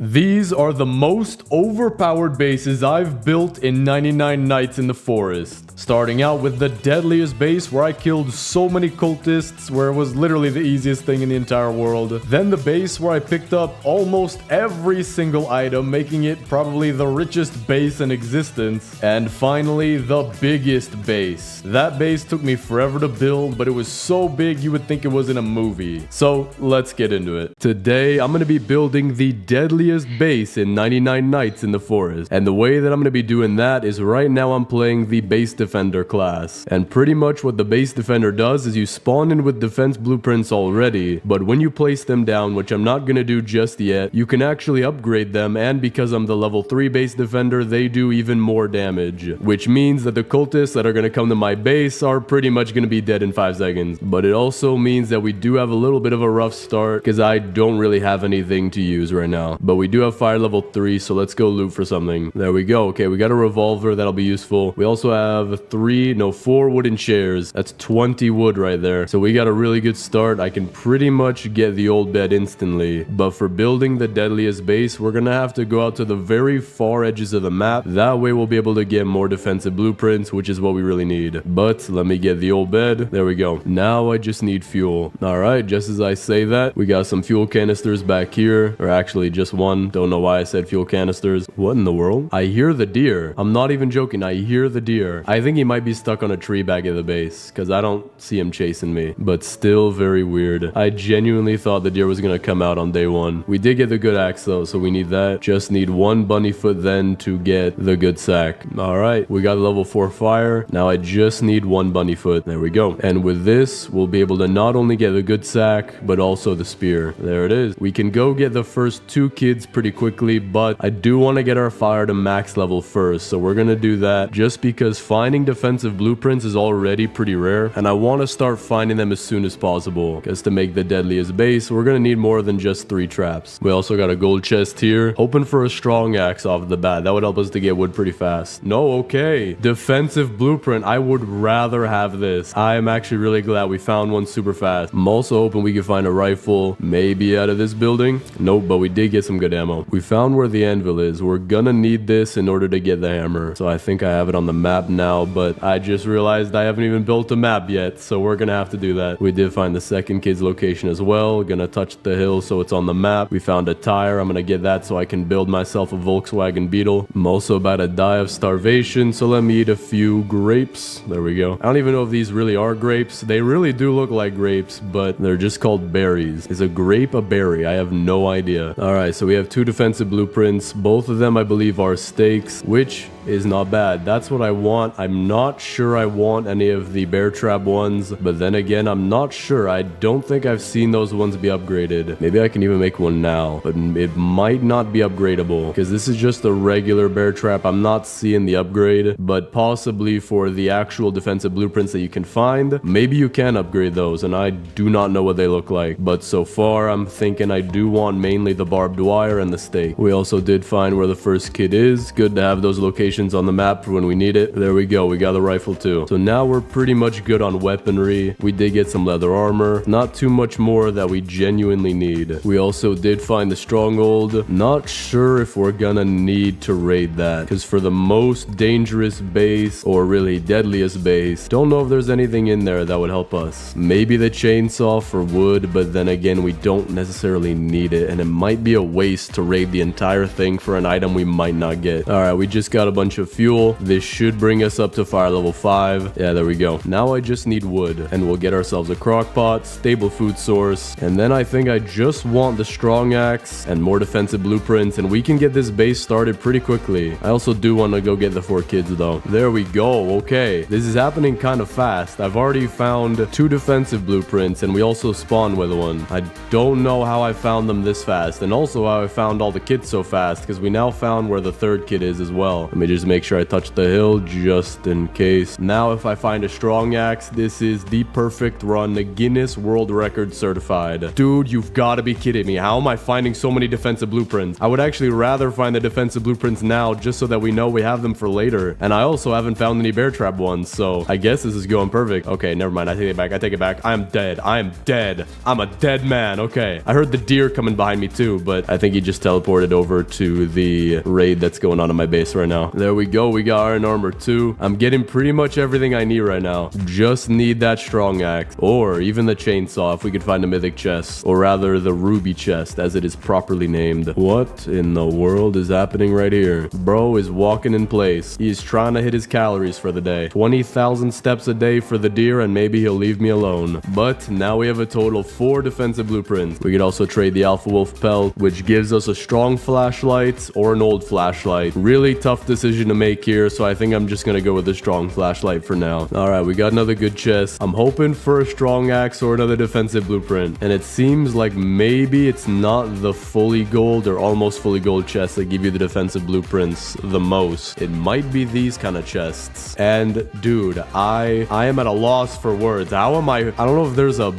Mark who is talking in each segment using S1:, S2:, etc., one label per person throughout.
S1: These are the most overpowered bases I've built in 99 Nights in the Forest. Starting out with the Deadliest base where I killed so many cultists where it was literally the easiest thing in the entire world. Then the base where I picked up almost every single item, making it probably the richest base in existence. And finally, the biggest base. That base took me forever to build, but it was so big you would think it was in a movie. So let's get into it. Today, I'm going to be building the Deadliest base in 99 Nights in the Forest. And the way that I'm going to be doing that is right now I'm playing the base defender class. And pretty much what the base defender does is you spawn in with defense blueprints already, but when you place them down, which I'm not going to do just yet, you can actually upgrade them, and because I'm the level 3 base defender, they do even more damage. Which means that the cultists that are going to come to my base are pretty much going to be dead in 5 seconds. But it also means that we do have a little bit of a rough start because I don't really have anything to use right now. But we do have fire level 3, so let's go loot for something. There we go. Okay, we got a revolver. That'll be useful. We also have 4 wooden chairs. That's 20 wood right there. So we got a really good start. I can pretty much get the old bed instantly. But for building the Deadliest base, we're gonna have to go out to the very far edges of the map. That way we'll be able to get more defensive blueprints, which is what we really need. But let me get the old bed. There we go. Now I just need fuel. All right, just as I say that, we got some fuel canisters back here, or actually just one. Don't know why I said fuel canisters. What in the world? I hear the deer. I'm not even joking. I hear the deer. I think he might be stuck on a tree back at the base because I don't see him chasing me, but still very weird. I genuinely thought the deer was going to come out on day one. We did get the good axe though, so we need that. Just need one bunny foot then to get the good sack. All right, we got a level 4 fire. Now I just need one bunny foot. There we go. And with this, we'll be able to not only get the good sack, but also the spear. There it is. We can go get the first 2 kids pretty quickly, but I do want to get our fire to max level first, so we're gonna do that just because finding defensive blueprints is already pretty rare, and I want to start finding them as soon as possible, because to make the Deadliest base, we're gonna need more than just 3 traps. We also got a gold chest here, hoping for a strong axe off the bat. That would help us to get wood pretty fast. No, okay. Defensive blueprint. I would rather have this. I am actually really glad we found one super fast. I'm also hoping we can find a rifle, maybe out of this building. Nope, but we did get some good ammo. We found where the anvil is. We're gonna need this in order to get the hammer. So I think I have it on the map now, but I just realized I haven't even built a map yet, so we're gonna have to do that. We did find the second kid's location as well. Gonna touch the hill so it's on the map. We found a tire. I'm gonna get that so I can build myself a Volkswagen Beetle. I'm also about to die of starvation, so let me eat a few grapes. There we go. I don't even know if these really are grapes. They really do look like grapes, but they're just called berries. Is a grape a berry? I have no idea. All right, so we have 2 defensive blueprints. Both of them, I believe, are stakes, which is not bad. That's what I want. I'm not sure I want any of the bear trap ones, but then again, I'm not sure. I don't think I've seen those ones be upgraded. Maybe I can even make one now, but it might not be upgradable because this is just a regular bear trap. I'm not seeing the upgrade, but possibly for the actual defensive blueprints that you can find, maybe you can upgrade those, and I do not know what they look like. But so far, I'm thinking I do want mainly the barbed wire and the stake. We also did find where the first kid is. Good to have those locations on the map for when we need it. There we go. We got the rifle too. So now we're pretty much good on weaponry. We did get some leather armor. Not too much more that we genuinely need. We also did find the stronghold. Not sure if we're gonna need to raid that, because for the most dangerous base, or really deadliest base, don't know if there's anything in there that would help us. Maybe the chainsaw for wood, but then again, we don't necessarily need it, and it might be a waste to raid the entire thing for an item we might not get. All right, we just got a bunch of fuel. This should bring us up to fire level 5. Yeah, there we go. Now I just need wood, and we'll get ourselves a crock pot, stable food source, and then I think I just want the strong axe and more defensive blueprints, and we can get this base started pretty quickly. I also do want to go get the 4 kids though. There we go. Okay, this is happening kind of fast. I've already found 2 defensive blueprints, and we also spawned with one. I don't know how I found them this fast, and also how I found all the kids so fast, because we now found where the 3rd kid is as well. Let me me just make sure I touch the hill just in case. Now, if I find a strong axe, this is the perfect run. The Guinness World Record certified. Dude, you've got to be kidding me. How am I finding so many defensive blueprints? I would actually rather find the defensive blueprints now just so that we know we have them for later. And I also haven't found any bear trap ones, so I guess this is going perfect. Okay, never mind. I take it back. I take it back. I am dead. I am dead. I'm a dead man. Okay. I heard the deer coming behind me too, but I think he just teleported over to the raid that's going on in my base right now. There we go. We got iron armor too. I'm getting pretty much everything I need right now. Just need that strong axe or even the chainsaw if we could find a mythic chest, or rather the ruby chest as it is properly named. What in the world is happening right here? Bro is walking in place. He's trying to hit his calories for the day. 20,000 steps a day for the deer, and maybe he'll leave me alone. But now we have a total of 4 defensive blueprints. We could also trade the alpha wolf pelt, which gives us a strong flashlight or an old flashlight. Really tough decision to make here, so I think I'm just gonna go with a strong flashlight for now. All right, we got another good chest. I'm hoping for a strong axe or another defensive blueprint, and it seems like maybe it's not the fully gold or almost fully gold chests that give you the defensive blueprints the most. It might be these kind of chests. And dude, I am at a loss for words. How am I don't know if there's a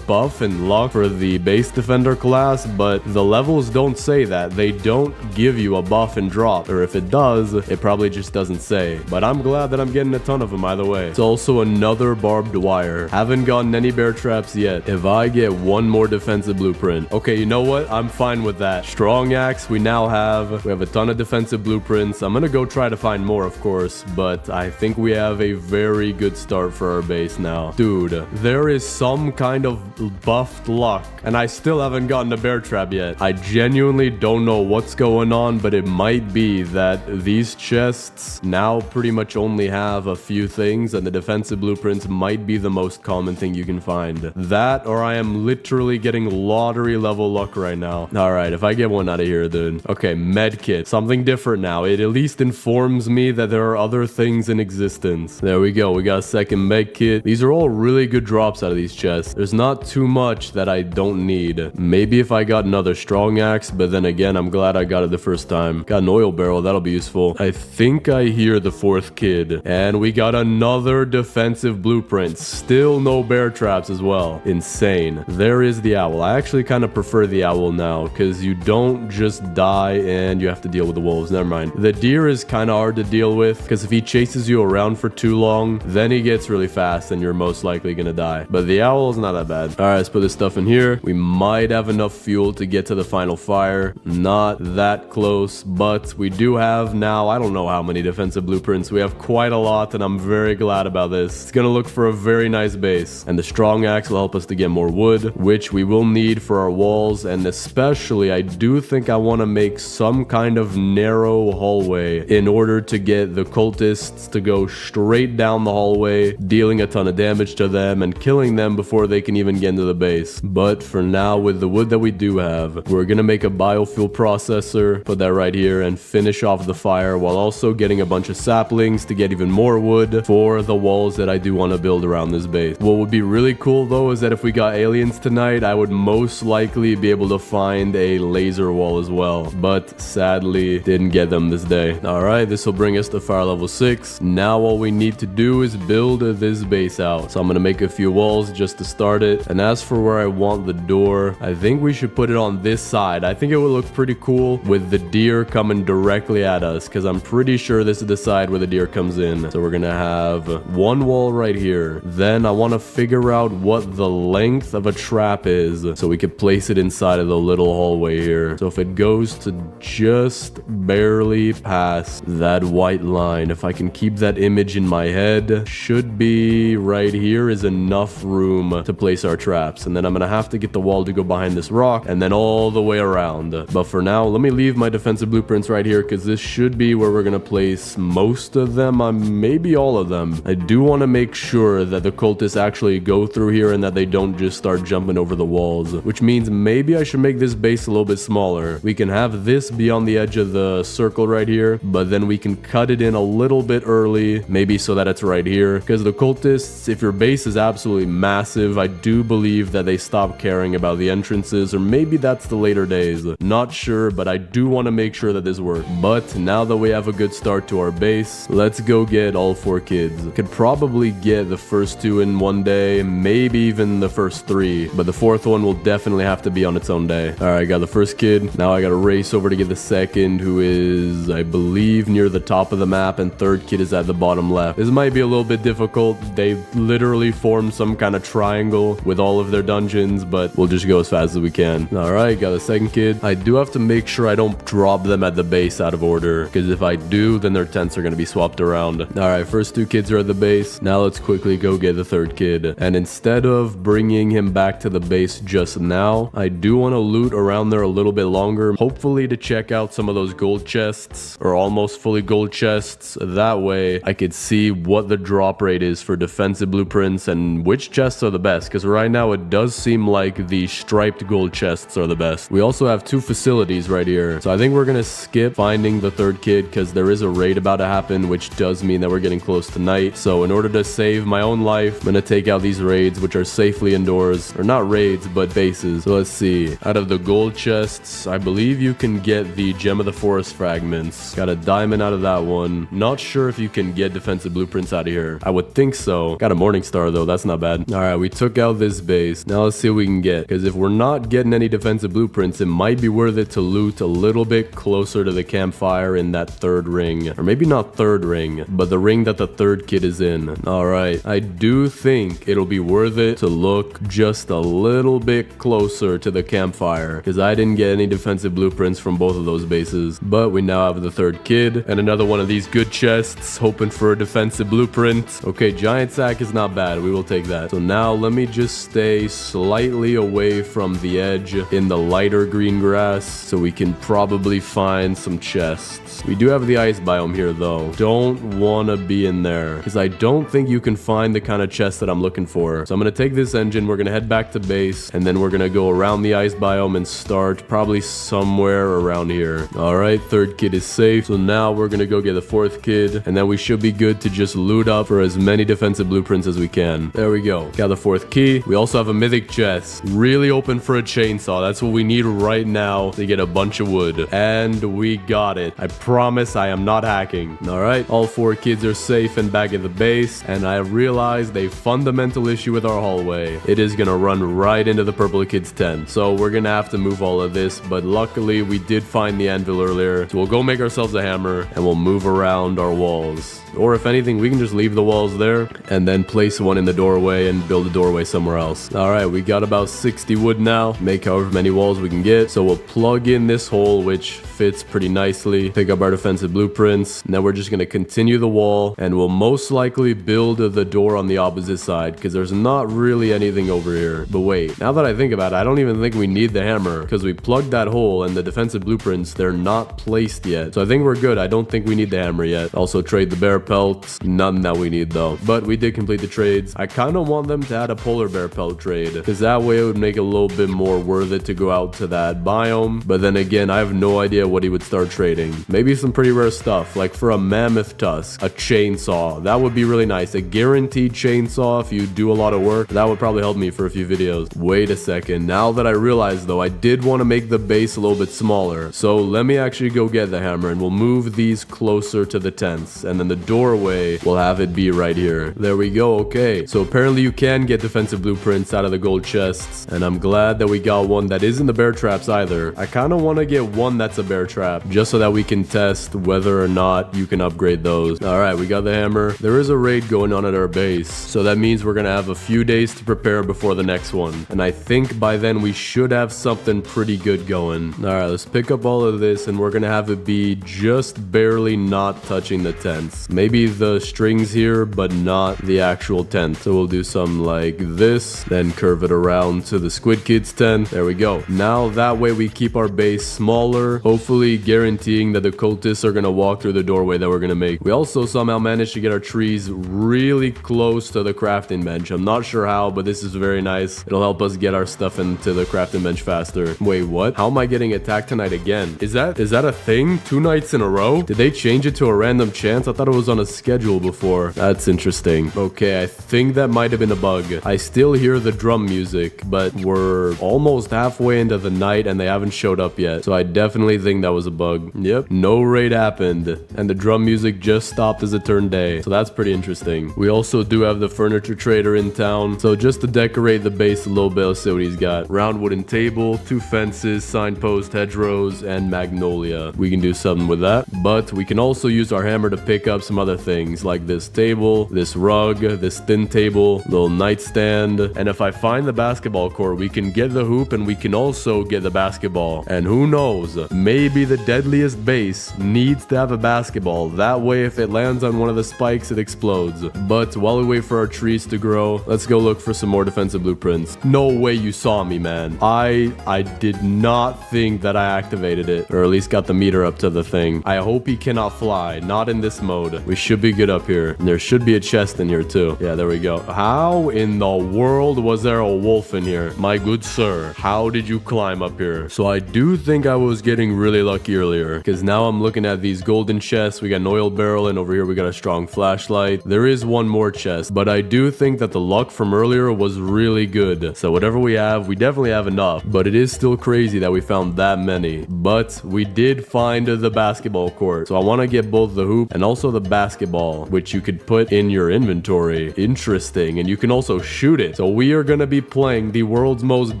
S1: buff in luck for the base defender class, but the levels don't say that. They don't give you a buff and drop, or if it does, it probably just doesn't say. But I'm glad that I'm getting a ton of them either way. It's also another barbed wire. Haven't gotten any bear traps yet. If I get one more defensive blueprint, okay, you know what? I'm fine with that. Strong axe, we have a ton of defensive blueprints. I'm gonna go try to find more, of course, but I think we have a very good start for our base now. Dude, there is some kind of buffed luck, and I still haven't gotten a bear trap yet. I genuinely don't know what's going on, but it might be that these chests now pretty much only have a few things, and the defensive blueprints might be the most common thing you can find. That, or I am literally getting lottery level luck right now. All right, if I get one out of here, dude. Okay, medkit. Something different now. It at least informs me that there are other things in existence. There we go. We got a second medkit. These are all really good drops out of these chests. There's not too much that I don't need. Maybe if I got another strong axe, but then again, I'm glad I got it the first time. Got an oil barrel. That'll be useful. I think I hear the 4th kid. And we got another defensive blueprint. Still no bear traps as well. Insane. There is the owl. I actually kind of prefer the owl now because you don't just die and you have to deal with the wolves. Never mind. The deer is kind of hard to deal with because if he chases you around for too long, then he gets really fast and you're most likely gonna die. But the owl is not that bad. All right, let's put this stuff in here. We might have enough fuel to get to the final fire. Not that close, but we do have now, I don't know how many defensive blueprints. We have quite a lot, and I'm very glad about this. It's gonna look for a very nice base, and the strong axe will help us to get more wood, which we will need for our walls. And especially, I do think I want to make some kind of narrow hallway in order to get the cultists to go straight down the hallway, dealing a ton of damage to them and killing them before they can even get into the base. But for now, with the wood that we do have, we're gonna make a biofuel processor, put that right here, and finish off the fire while also getting a bunch of saplings to get even more wood for the walls that I do want to build around this base. What would be really cool though is that if we got aliens tonight, I would most likely be able to find a laser wall as well, but sadly didn't get them this day. All right, this will bring us to fire level 6. Now all we need to do is build this base out. So I'm gonna make a few walls just to start it. And as for where I want the door, I think we should put it on this side. I think it would look pretty cool with the deer coming directly at us, because I'm pretty sure this is the side where the deer comes in. So we're gonna have one wall right here. Then I want to figure out what the length of a trap is so we could place it inside of the little hallway here. So if it goes to just barely past that white line, if I can keep that image in my head, should be right here is enough room to place our traps. And then I'm gonna have to get the wall to go behind this rock and then all the way around. But for now, let me leave my defensive blueprints right here because this should be where we're gonna place most of them, maybe all of them. I do want to make sure that the cultists actually go through here and that they don't just start jumping over the walls, which means maybe I should make this base a little bit smaller. We can have this be on the edge of the circle right here, but then we can cut it in a little bit early, maybe so that it's right here, because the cultists, if your base is absolutely massive, I do believe that they stop caring about the entrances, or maybe that's the later days. Not sure, but I do want to make sure that this works. But now that we have have a good start to our base. Let's go get all 4 kids. Could probably get the first 2 in one day, maybe even the first 3, but the 4th one will definitely have to be on its own day. All right, got the first kid. Now I gotta race over to get the second, who is, I believe, near the top of the map, and 3rd kid is at the bottom left. This might be a little bit difficult. They literally formed some kind of triangle with all of their dungeons, but we'll just go as fast as we can. All right, got the second kid. I do have to make sure I don't drop them at the base out of order, because if I do, then their tents are going to be swapped around. All right, first 2 kids are at the base. Now let's quickly go get the 3rd kid. And instead of bringing him back to the base just now, I do want to loot around there a little bit longer, hopefully to check out some of those gold chests, or almost fully gold chests. That way I could see what the drop rate is for defensive blueprints and which chests are the best, because right now it does seem like the striped gold chests are the best. We also have 2 facilities right here, so I think we're gonna skip finding the 3rd kid because there is a raid about to happen, which does mean that we're getting close to night. So in order to save my own life, I'm gonna take out these raids, which are safely indoors, or not raids but bases. So let's see, out of the gold chests, I believe you can get the gem of the forest fragments. Got a diamond out of that one. Not sure if you can get defensive blueprints out of here. I would think so. Got a morning star though, that's not bad. All right, we took out this base. Now let's see what we can get, because if we're not getting any defensive blueprints, it might be worth it to loot a little bit closer to the campfire in that 3rd ring, or maybe not 3rd ring, but the ring that the 3rd kid is in. All right, I do think it'll be worth it to look just a little bit closer to the campfire, because I didn't get any defensive blueprints from both of those bases. But we now have the 3rd kid and another one of these good chests, hoping for a defensive blueprint. Okay, giant sack is not bad, we will take that. So now let me just stay slightly away from the edge in the lighter green grass, so we can probably find some chests. We do have the ice biome here though. Don't want to be in there, because I don't think you can find the kind of chest that I'm looking for. So I'm going to take this engine, we're going to head back to base, and then we're going to go around the ice biome and start probably somewhere around here. All right, 3rd kid is safe. So now we're going to go get the 4th kid, and then we should be good to just loot up for as many defensive blueprints as we can. There we go. Got the 4th key. We also have a mythic chest. Really open for a chainsaw. That's what we need right now to get a bunch of wood. And we got it. I promise I am not hacking. All right, all 4 kids are safe and back at the base, and I realized a fundamental issue with our hallway. It is gonna run right into the purple kid's tent, so we're gonna have to move all of this, but luckily we did find the anvil earlier, so we'll go make ourselves a hammer and we'll move around our walls. Or if anything, we can just leave the walls there and then place one in the doorway and build a doorway somewhere else. All right, we got about 60 wood now. Make however many walls we can get. So we'll plug in this hole, which fits pretty nicely. Pick up our defensive blueprints. Now we're just going to continue the wall, and we'll most likely build the door on the opposite side, because there's not really anything over here. But wait, now that I think about it, I don't even think we need the hammer, because we plugged that hole, and the defensive blueprints, they're not placed yet. So I think we're good. I don't think we need the hammer yet. Also trade the bear pelts. None that we need though. But we did complete the trades. I kind of want them to add a polar bear pelt trade, because that way it would make it a little bit more worth it to go out to that biome. But then again, I have no idea what he would start trading. Maybe some pretty rare stuff, like for a mammoth tusk, a chainsaw. That would be really nice. A guaranteed chainsaw if you do a lot of work. That would probably help me for a few videos. Wait a second. Now that I realize though, I did want to make the base a little bit smaller. So let me actually go get the hammer, and we'll move these closer to the tents, and then the doorway will have it be right here. There we go. Okay, so apparently you can get defensive blueprints out of the gold chests, and I'm glad that we got one that isn't the bear traps either. I kind of want to get one that's a bear trap, just so that we can test whether or not you can upgrade those. All right, we got the hammer. There is a raid going on at our base, so that means we're gonna have a few days to prepare before the next one, and I think by then we should have something pretty good going. All right, let's pick up all of this, and we're gonna have it be just barely not touching the tents. Maybe the strings here, but not the actual tent. So we'll do some like this, then curve it around to the squid kids tent. There we go. Now that way we keep our base smaller, hopefully guaranteeing that the cultists are gonna walk through the doorway that we're gonna make. We also somehow managed to get our trees really close to the crafting bench. I'm not sure how, but this is very nice. It'll help us get our stuff into the crafting bench faster. Wait, what? How am I getting attacked tonight again? Is that a thing? 2 nights in a row? Did they change it to a random chance? I thought it was on a schedule before. That's interesting. Okay, I think that might have been a bug. I still hear the drum music, but we're almost halfway into the night and they haven't showed up yet. So I definitely think that was a bug. Yep, no raid night happened, and the drum music just stopped as it turned day. So that's pretty interesting. We also do have the furniture trader in town. So just to decorate the base a little bit, let's see what he's got. Round wooden table, 2 fences, signpost, hedgerows, and magnolia. We can do something with that. But we can also use our hammer to pick up some other things like this table, this rug, this thin table, little nightstand. And if I find the basketball court, we can get the hoop and we can also get the basketball. And who knows, maybe the deadliest base needs to have a basketball. That way, if it lands on one of the spikes, it explodes. But while we wait for our trees to grow, let's go look for some more defensive blueprints. No way you saw me, man. I did not think that I activated it, or at least got the meter up to the thing. I hope he cannot fly, not in this mode. We should be good up here. And there should be a chest in here too. Yeah, there we go. How in the world was there a wolf in here? My good sir, how did you climb up here? So I do think I was getting really lucky earlier, because now I'm looking at these golden chests. We got an oil barrel, and over here we got a strong flashlight. There is one more chest, but I do think that the luck from earlier was really good. So whatever we have, we definitely have enough, but it is still crazy that we found that many. But we did find the basketball court, so I want to get both the hoop and also the basketball, which you could put in your inventory. Interesting. And you can also shoot it. So we are going to be playing the world's most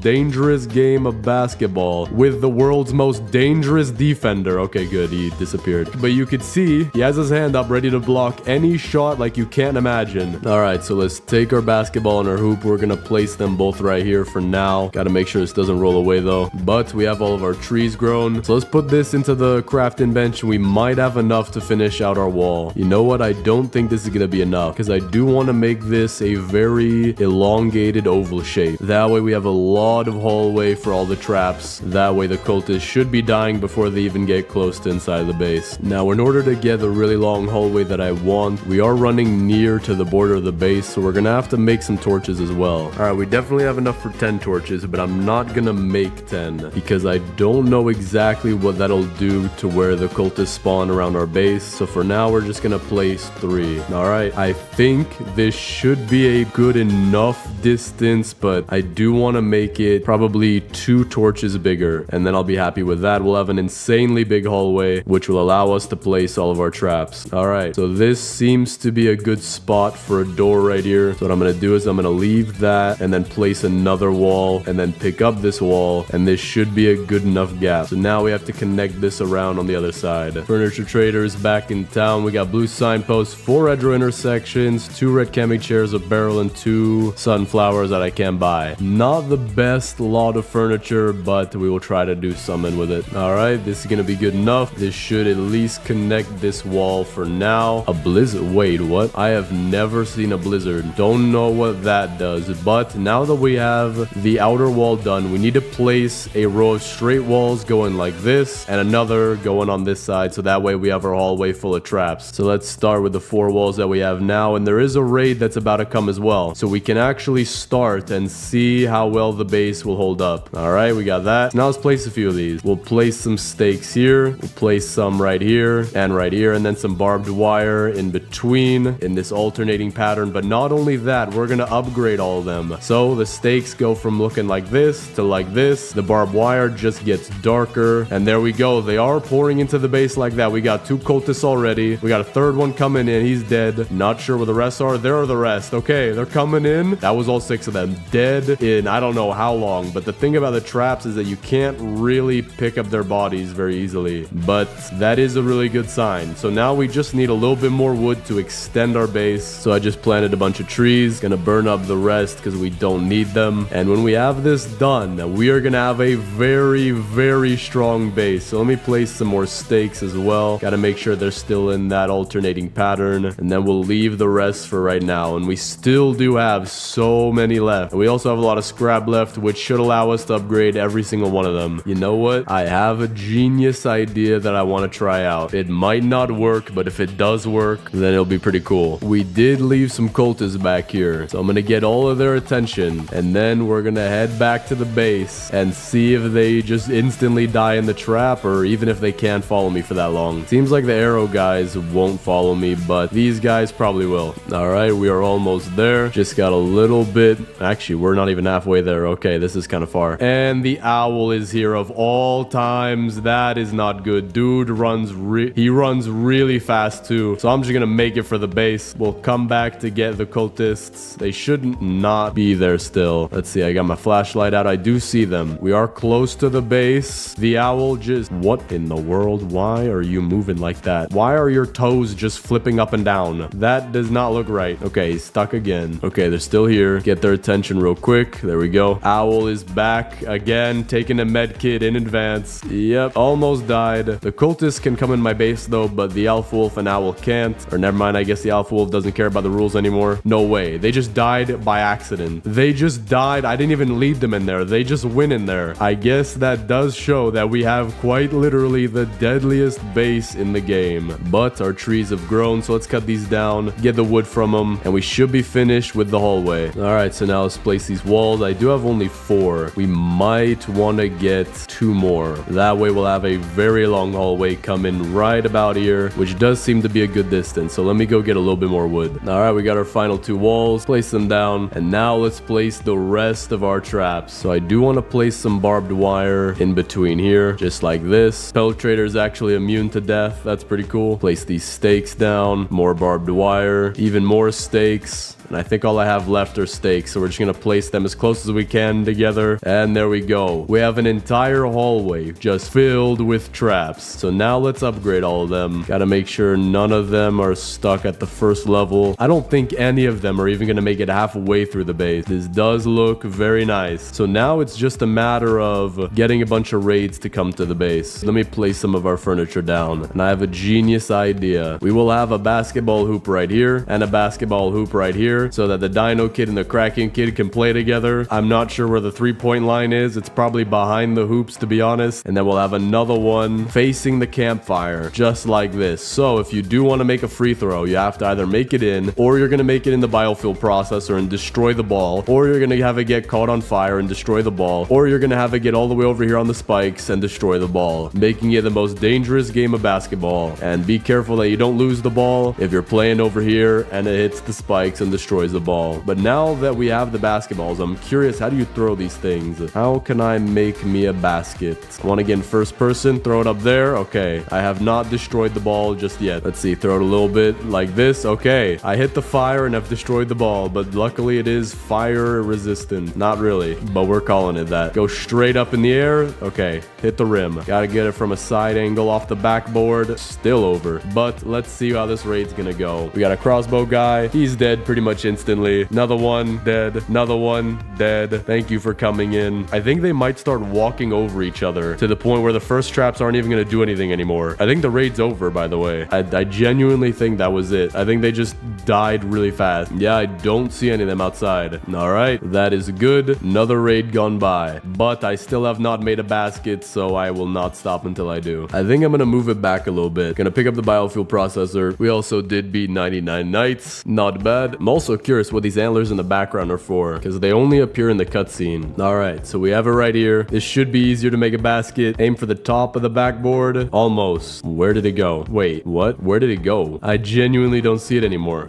S1: dangerous game of basketball with the world's most dangerous defender. Okay, good, he disappeared, but you could see he has his hand up ready to block any shot like you can't imagine. All right, so let's take our basketball and our hoop. We're gonna place them both right here for now. Gotta make sure this doesn't roll away though. But we have all of our trees grown, so let's put this into the crafting bench. We might have enough to finish out our wall. You know what, I don't think this is gonna be enough, because I do want to make this a very elongated oval shape. That way we have a lot of hallway for all the traps. That way the cultists should be dying before they even get close to inside the base. Now, in order to get the really long hallway that I want, we are running near to the border of the base, so we're gonna have to make some torches as well. All right, we definitely have enough for 10 torches, but I'm not gonna make 10 because I don't know exactly what that'll do to where the cultists spawn around our base. So for now, we're just gonna place 3. All right, I think this should be a good enough distance, but I do want to make it probably 2 torches bigger, and then I'll be happy with that. We'll have an insanely big hallway, which will allow us to place all of our traps. All right, so this seems to be a good spot for a door right here. So what I'm going to do is I'm going to leave that and then place another wall and then pick up this wall, and this should be a good enough gap. So now we have to connect this around on the other side. Furniture trader is back in town. We got blue signposts, 4 hedgerow intersections, 2 red camping chairs, a barrel, and 2 sunflowers that I can buy. Not the best lot of furniture, but we will try to do something with it. All right, this is going to be good enough. This should at least connect this wall for now. A blizzard. Wait, what? I have never seen a blizzard. Don't know what that does, but now that we have the outer wall done, we need to place a row of straight walls going like this and another going on this side, so that way we have our hallway full of traps. So let's start with the 4 walls that we have now, and there is a raid that's about to come as well, so we can actually start and see how well the base will hold up. All right, we got that. Now let's place a few of these. We'll place some stakes here, we'll place some right here, and then some barbed wire in between in this alternating pattern. But not only that, we're gonna upgrade all of them. So the stakes go from looking like this to like this. The barbed wire just gets darker, and there we go. They are pouring into the base like that. We got 2 cultists already. We got a 3rd one coming in. He's dead. Not sure where the rest are. There are the rest. Okay, they're coming in. That was all 6 of them dead in I don't know how long. But the thing about the traps is that you can't really pick up their bodies very easily, but that is a really good sign. So now we just need a little bit more wood to extend our base. So I just planted a bunch of trees, gonna burn up the rest because we don't need them. And when we have this done, we are gonna have a very strong base. So let me place some more stakes as well. Gotta make sure they're still in that alternating pattern, and then we'll leave the rest for right now. And we still do have so many left. And we also have a lot of scrap left, which should allow us to upgrade every single one of them. You know what? I have a genius idea that I want to try out. It might not work, but if it does work, then it'll be pretty cool. We did leave some cultists back here, so I'm gonna get all of their attention, and then we're gonna head back to the base and see if they just instantly die in the trap, or even if they can't follow me for that long. Seems like the arrow guys won't follow me, but these guys probably will. All right, we are almost there. Just got a little bit. Actually, we're not even halfway there. Okay, this is kind of far. And the owl is here of all times. That is not good. Dude runs really fast too. So I'm just gonna make it for the base. We'll come back to get the cultists. They should not be there still. Let's see. I got my flashlight out. I do see them. We are close to the base. The owl just... What in the world? Why are you moving like that? Why are your toes just flipping up and down? That does not look right. Okay, he's stuck again. Okay, they're still here. Get their attention real quick. There we go. Owl is back again, taking a med kit in advance. Yep, almost died. The cultists can come in my base though, but the alpha wolf and owl can't. Or never mind, I guess the alpha wolf doesn't care about the rules anymore. No way. They just died by accident. They just died. I didn't even lead them in there. They just went in there. I guess that does show that we have quite literally the deadliest base in the game. But our trees have grown, so let's cut these down, get the wood from them, and we should be finished with the hallway. All right, so now let's place these walls. I do have only 4. We might want to get 2 more. That way we'll have a very long hallway coming right about here, which does seem to be a good distance. So let me go get a little bit more wood. All right, we got our final 2 walls. Place them down, and now let's place the rest of our traps. So I do want to place some barbed wire in between here, just like this. Penetrator is actually immune to death. That's pretty cool. Place these stakes down, more barbed wire, even more stakes. And I think all I have left are stakes, so we're just gonna place them as close as we can together. And there we go. We have an entire hallway just filled with traps. So now let's upgrade all of them. Gotta make sure none of them are stuck at the first level. I don't think any of them are even gonna make it halfway through the base. This does look very nice. So now it's just a matter of getting a bunch of raids to come to the base. Let me place some of our furniture down. And I have a genius idea. We will have a basketball hoop right here and a basketball hoop right here, so that the Dino Kid and the Kraken Kid can play together. I'm not sure where the 3-point line is. It's probably behind the hoops, to be honest. And then we'll have another one facing the campfire, just like this. So if you do want to make a free throw, you have to either make it in, or you're going to make it in the biofuel processor and destroy the ball, or you're going to have it get caught on fire and destroy the ball, or you're going to have it get all the way over here on the spikes and destroy the ball, making it the most dangerous game of basketball. And be careful that you don't lose the ball if you're playing over here and it hits the spikes and destroys the ball. But now that we have the basketballs, I'm curious, how do you throw these things? How can I make me a basket? I want to get in first person, throw it up there. Okay, I have not destroyed the ball just yet. Let's see, throw it a little bit like this. Okay, I hit the fire and I've destroyed the ball, but luckily it is fire resistant. Not really, but we're calling it that. Go straight up in the air. Okay, hit the rim. Gotta get it from a side angle off the backboard. Still over, but let's see how this raid's gonna go. We got a crossbow guy. He's dead pretty much instantly. Another one dead. Another one dead. Thank you for coming in. I think they might start walking over each other to the point where the first traps aren't even going to do anything anymore. I think the raid's over, by the way. I genuinely think that was it. I think they just died really fast. Yeah, I don't see any of them outside. All right, that is good. Another raid gone by, but I still have not made a basket, so I will not stop until I do. I think I'm going to move it back a little bit. Gonna pick up the biofuel processor. We also did beat 99 nights. Not bad. I'm also curious what these antlers in the background are for, because they only appear in the cutscene. All right, so we have it right here. This should be easier to make a basket. Aim for the top of the backboard. Almost. Where did it go? Wait, what? Where did it go? I genuinely don't see it anymore.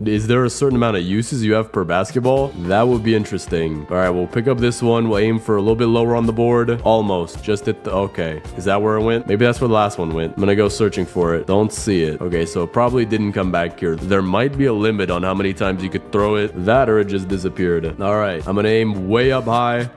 S1: Is there a certain amount of uses you have per basketball? That would be interesting. All right, we'll pick up this one. We'll aim for a little bit lower on the board. Almost. Just hit the... Okay. Is that where it went? Maybe that's where the last one went. I'm gonna go searching for it. Don't see it. Okay, so it probably didn't come back here. There might be a limit on how many times you could throw it. That or it just disappeared. All right, I'm gonna aim way up high.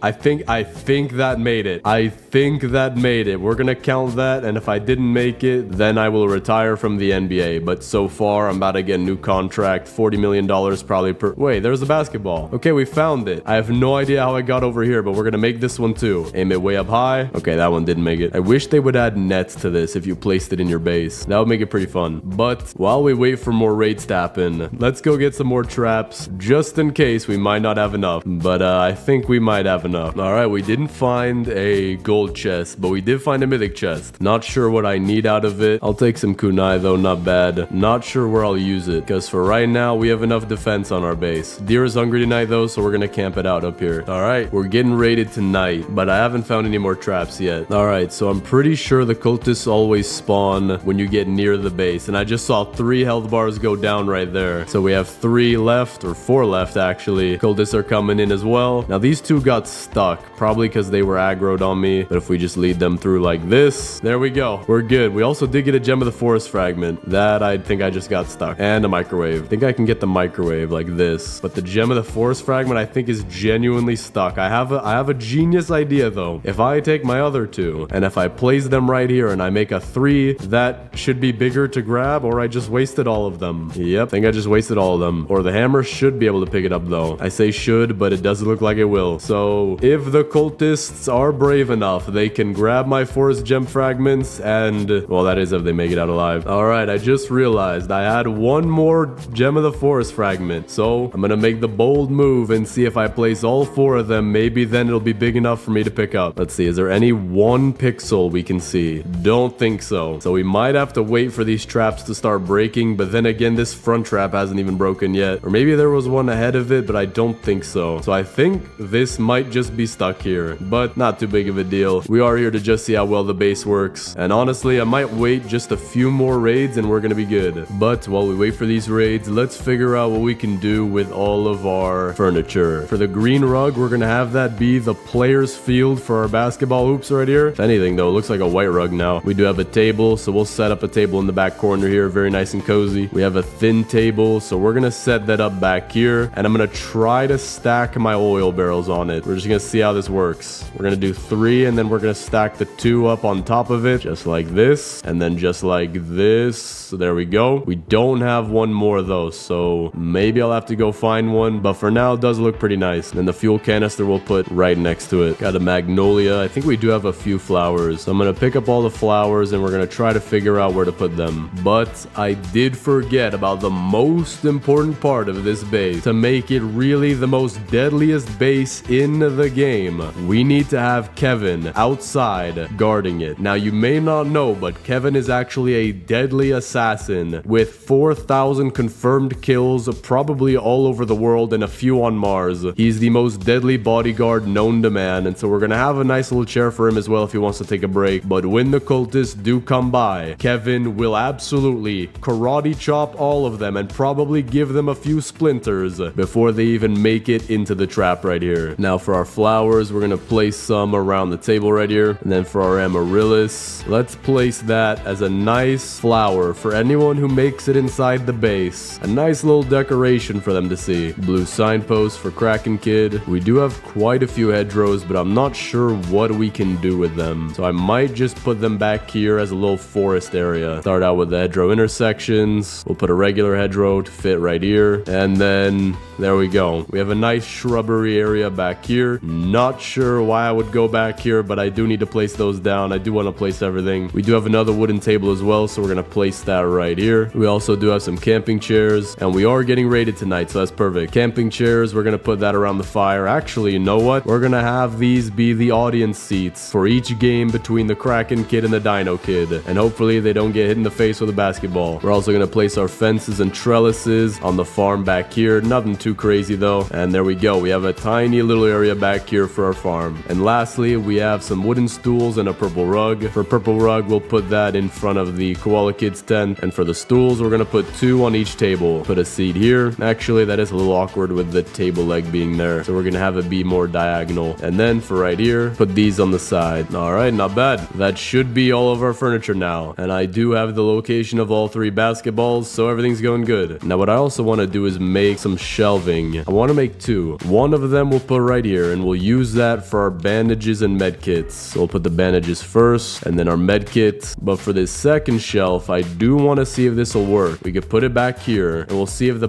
S1: I think that made it. I think that made it. We're gonna count that, and if I didn't make it, then I will retire from the NBA. But so far, I'm about to get a new contract, $40 million probably per... Wait, there's a basketball. Okay, we found it. I have no idea how I got over here, but we're gonna make this one too. Aim it way up high. Okay, that one didn't make it. I wish they would add nets to this if you placed it in your base. That would make it pretty fun. But while we wait for more raids to happen, let's go get some more traps, just in case we might not have enough. But I think we might have enough. All right, we didn't find a gold chest, but we did find a mythic chest. Not sure what I need out of it. I'll take some kunai though, not bad. Not sure where I'll use it, because for right now, we have enough defense on our base. Deer is hungry tonight though, so we're gonna camp it out up here. All right, we're getting raided tonight, but I haven't found any more traps yet. All right, so I'm pretty sure the cultists always spawn when you get near the base, and I just saw 3 health bars go down right there. So we have 3 left, or 4 left actually. Cultists are coming in as well. Now these 2 got stuck, probably because they were aggroed on me. But if we just lead them through like this, there we go. We're good. We also did get a Gem of the Forest fragment. That I think I just got stuck. And a microwave. I think I can get the microwave like this. But the Gem of the Forest fragment I think is genuinely stuck. I have a genius idea though. If I take my other two and if I place them right here and I make a 3, that should be bigger to grab, or I just wasted all of them. Yep, I think I just wasted all of them. Or the hammer should be able to pick it up though. I say should, but it doesn't look like it will. So if the cultists are brave enough, they can grab my forest gem fragments and, well, that is if they make it out alive. All right, I just realized I had one more Gem of the Forest fragment. So I'm gonna make the bold move and see if I place all 4 of them. Maybe then it'll be big enough for me to pick up. Let's see, is there any 1 pixel we can see? Don't think so. So we might have to wait for these traps to start breaking, but then again, this front trap hasn't even broken yet. Or maybe there was one ahead of it, but I don't think so. So I think this might just be stuck here, but not too big of a deal. We are here to just see how well the base works. And honestly, I might wait just a few more raids and we're gonna be good. But while we wait for these raids, let's figure out what we can do with all of our furniture. For the green rug, we're gonna have that be the player's field for our basketball hoops right here. If anything though, it looks like a white rug now. We do have a table, so we'll set up a table in the back corner here, very nice and cozy. We have a thin table, so we're gonna set that up back here, and I'm gonna try to stack my oil barrels on it. We're just gonna see how this works. We're gonna do 3, and then we're gonna stack the 2 up on top of it, just like this, and then just like this. So there we go. We don't have one more though, so maybe I'll have to go find one, but for now it does look pretty nice. And the fuel canister we'll put right next to it. Got a magnolia. I think we do have a few flowers, so I'm gonna pick up all the flowers and we're gonna try to figure out where to put them. But I did forget about the most important part of this base. To make it really the most deadliest base in the game, we need to have Kevin outside guarding it. Now you may not know, but Kevin is actually a deadly assassin with 4,000 confirmed kills, probably all over the world and a few on Mars. He's the most deadly bodyguard known to man, and so we're gonna have a nice little chair for him as well if he wants to take a break. But when the cultists do come by, Kevin will absolutely karate chop all of them and probably give them a few splinters before they even make it into the trap right here. Now for our flowers, we're gonna place some around the table right here. And then for our amaryllis, let's place that as a nice flower for anyone who makes it inside the base. A nice little decoration for them to see. Blue signpost for Kraken Kid. We do have quite a few hedgerows, but I'm not sure what we can do with them. So I might just put them back here as a little forest area. Start out with the hedgerow intersections. We'll put a regular hedgerow to fit right here. And then there we go. We have a nice shrubbery area back here. Not sure why I would go back here, but I do need to place those down. I do want to place everything. We do have another wooden table as well, so we're going to place that right here. We also do have some camping chairs, and we are getting raided tonight, so that's perfect. Camping chairs, we're going to put that around the fire. Actually, you know what? We're going to have these be the audience seats for each game between the Kraken Kid and the Dino Kid, and hopefully they don't get hit in the face with a basketball. We're also going to place our fences and trellises on the farm back here. Nothing too crazy though. And there we go. We have a tiny little area back here for our farm. And lastly, we have some wooden stools and a purple rug. For purple rug, we'll put that in front of the Koala Kids tent. And for the stools, we're going to put 2 on each table. Put a seat here. Actually, that is a little awkward with the table leg being there. So we're going to have it be more diagonal. And then for right here, put these on the side. All right, not bad. That should be all of our furniture now. And I do have the location of all 3 basketballs, so everything's going good. Now what I also want to do is make some shelving. I want to make 2. One of them we'll put right here, and we'll use that for our bandages and med kits. So we'll put the bandages first, and then our med kit. But for this second shelf, I do want to see if this will work. We could put it back here, and we'll see if the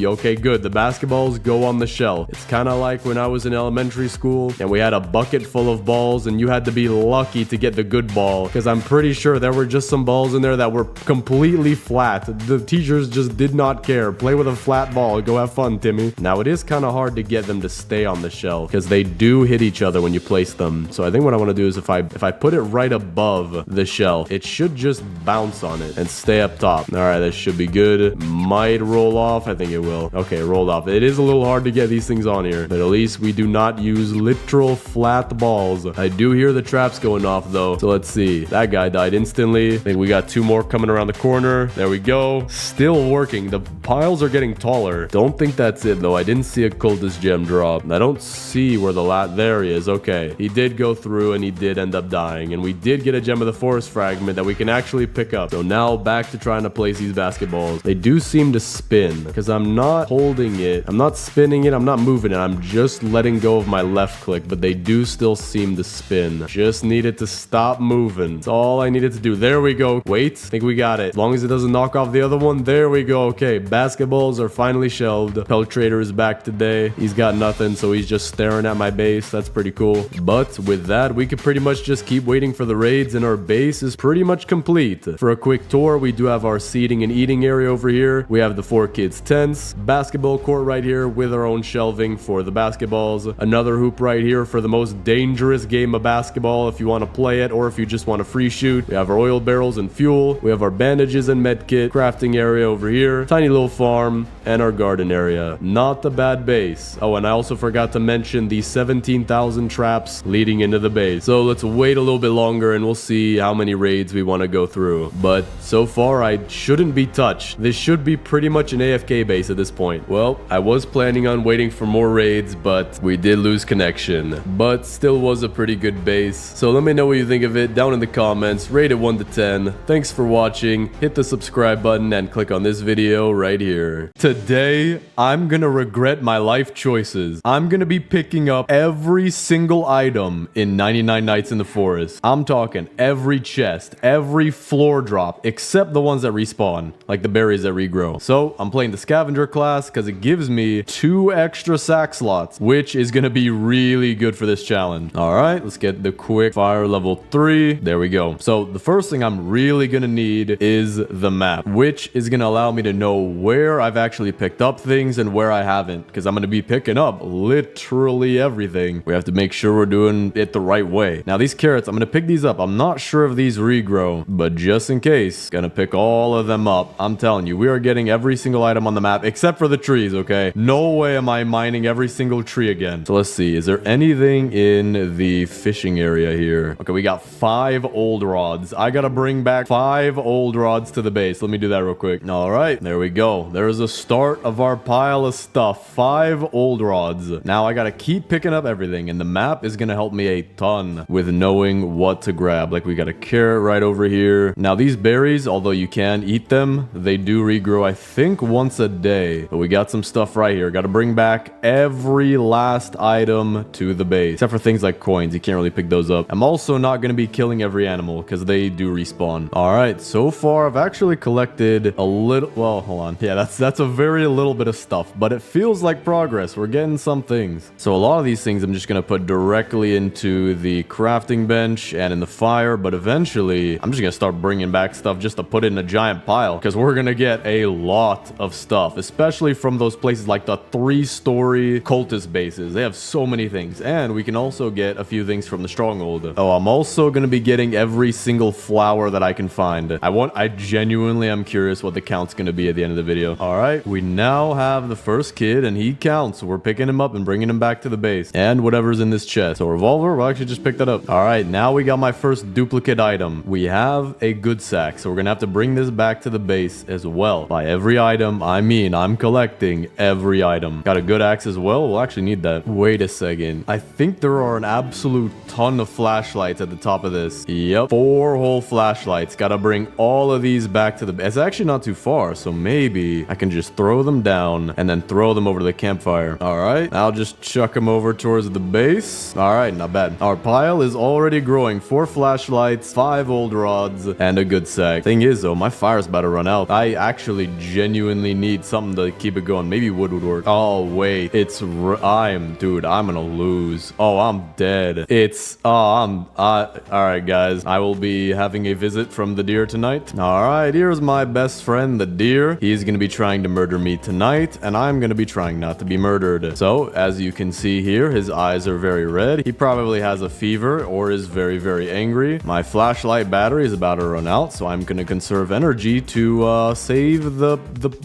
S1: okay, good. The basketballs go on the shelf. It's kind of like when I was in elementary school, and we had a bucket full of balls, and you had to be lucky to get the good ball, because I'm pretty sure there were just some balls in there that were completely flat. The teachers just did not care. Play with a flat ball. Go have fun, Timmy. Now it is kind of hard to get them to stay on the shelf because they do hit each other when you place them. So I think what I want to do is if I put it right above the shelf, it should just bounce on it and stay up top. All right, that should be good. Might roll off. I think it will. Okay, rolled off. It is a little hard to get these things on here, but at least we do not use literal flat balls. I do hear the traps going off though. So let's see. That guy died instantly. I think we got 2 more coming around the corner. There we go. Still working. The piles are getting taller. Don't think that's it, though. I didn't see a cultist gem drop. I don't see where there he is. Okay. He did go through and he did end up dying. And we did get a gem of the forest fragment that we can actually pick up. So now back to trying to place these basketballs. They do seem to spin because I'm not holding it. I'm not spinning it. I'm not moving it. I'm just letting go of my left click, but they do still seem to spin. Just needed to stop moving. That's all I needed to do. There we go. Wait, I think we got it. As long as it doesn't knock off the other one. There we go. Okay, basketballs are finally shelved. Peltrator is back today. He's got nothing, so he's just staring at my base. That's pretty cool. But with that, we could pretty much just keep waiting for the raids, and our base is pretty much complete. For a quick tour, we do have our seating and eating area over here. We have the 4 kids' tents, basketball court right here with our own shelving for the basketballs, another hoop right here for the most dangerous game of basketball if you want to play it or if you just want to free shoot. We have our oil barrels and fuel. We have our bandages and med kit, crafting area over here, tiny little farm, and our garden area. Not a bad base. Oh, and I also forgot to mention the 17,000 traps leading into the base. So let's wait a little bit longer and we'll see how many raids we want to go through. But so far, I shouldn't be touched. This should be pretty much an AFK base at this point. Well, I was planning on waiting for more raids, but we did lose connection. But still was a pretty good base. So let me know what you think of it down in the comments. Rate it 1 to 10. Thanks for watching. Hit the subscribe button and click on this video right here. Today, I'm gonna regret my life choices. I'm gonna be picking up every single item in 99 Nights in the Forest. I'm talking every chest, every floor drop, except the ones that respawn, like the berries that regrow. So I'm playing the scavenger class because it gives me 2 extra sack slots, which is gonna be really good for this challenge. All right, let's get the quick fire level 3. There we go. So the first thing I'm really gonna need is the map, which is gonna allow me to know where I've actually picked up things and where I haven't, because I'm gonna be picking up literally everything. We have to make sure we're doing it the right way. Now these carrots, I'm gonna pick these up. I'm not sure if these regrow, but just in case, gonna pick all of them up. I'm telling you, we are getting every single item on the map except for the trees, okay? No way am I mining every single tree again. So let's see, is there anything in the fishing area here? Okay, we got 5 old rods. I gotta bring back 5 old rods to the base. Let me do that real quick. All right, there we go. There's a start of our pile of stuff. 5 old rods. Now I gotta keep picking up everything, and the map is gonna help me a ton with knowing what to grab. Like, we got a carrot right over here. Now these berries, although you can eat them, they do regrow, I think, once a day. But we got some stuff right here. Gotta bring back every last item to the base, except for things like coins. You can't really pick those up. I'm also not gonna be killing every animal because they do respawn. All right, so far I've actually collected a little. Well, hold on. Yeah, that's a very little bit of stuff, but it feels like progress. We're getting some things. So a lot of these things I'm just gonna put directly into the crafting bench and in the fire, but eventually I'm just gonna start bringing back stuff just to put it in a giant pile, because we're gonna get a lot of stuff, especially from those places like the 3-story cultist bases. They have so many things, and we can also get a few things from the stronghold. Oh, I'm also gonna be getting every single flower that I can find. I genuinely am curious what the count's gonna be at the end of the video. All right, we now have the first kid, and he counts. So we're picking him up and bringing him back to the base, and whatever's in this chest. So revolver, we'll actually just pick that up. All right, now we got my first duplicate item. We have a good sack, so we're gonna have to bring this back to the base as well. By every item, I mean I'm collecting every item. Got a good axe as well. We'll actually need that. Wait a second. I think there are an absolute ton of flashlights at the top of this. Yep, 4 whole flashlights. Gotta bring all of these back to the base. It's actually not too far, so maybe I can just throw them down and then throw them over to the campfire. All right, I'll just chuck them over towards the base. All right, not bad. Our pile is already growing. 4 flashlights, 5 old rods, and a good sack. Thing is, though, my fire's about to run out. I actually genuinely need something to keep it going. Maybe wood would work. Oh, wait. Dude, I'm gonna lose. Oh, I'm dead. All right, guys. I will be having a visit from the deer tonight. All right, here's my best friend, the deer. He's gonna be trying to murder me tonight, and I'm gonna be trying not to be murdered. So, as you can see here, his eyes are very red. He probably has a fever or is very, very angry. My flashlight battery is about to run out, so I'm gonna conserve energy to save the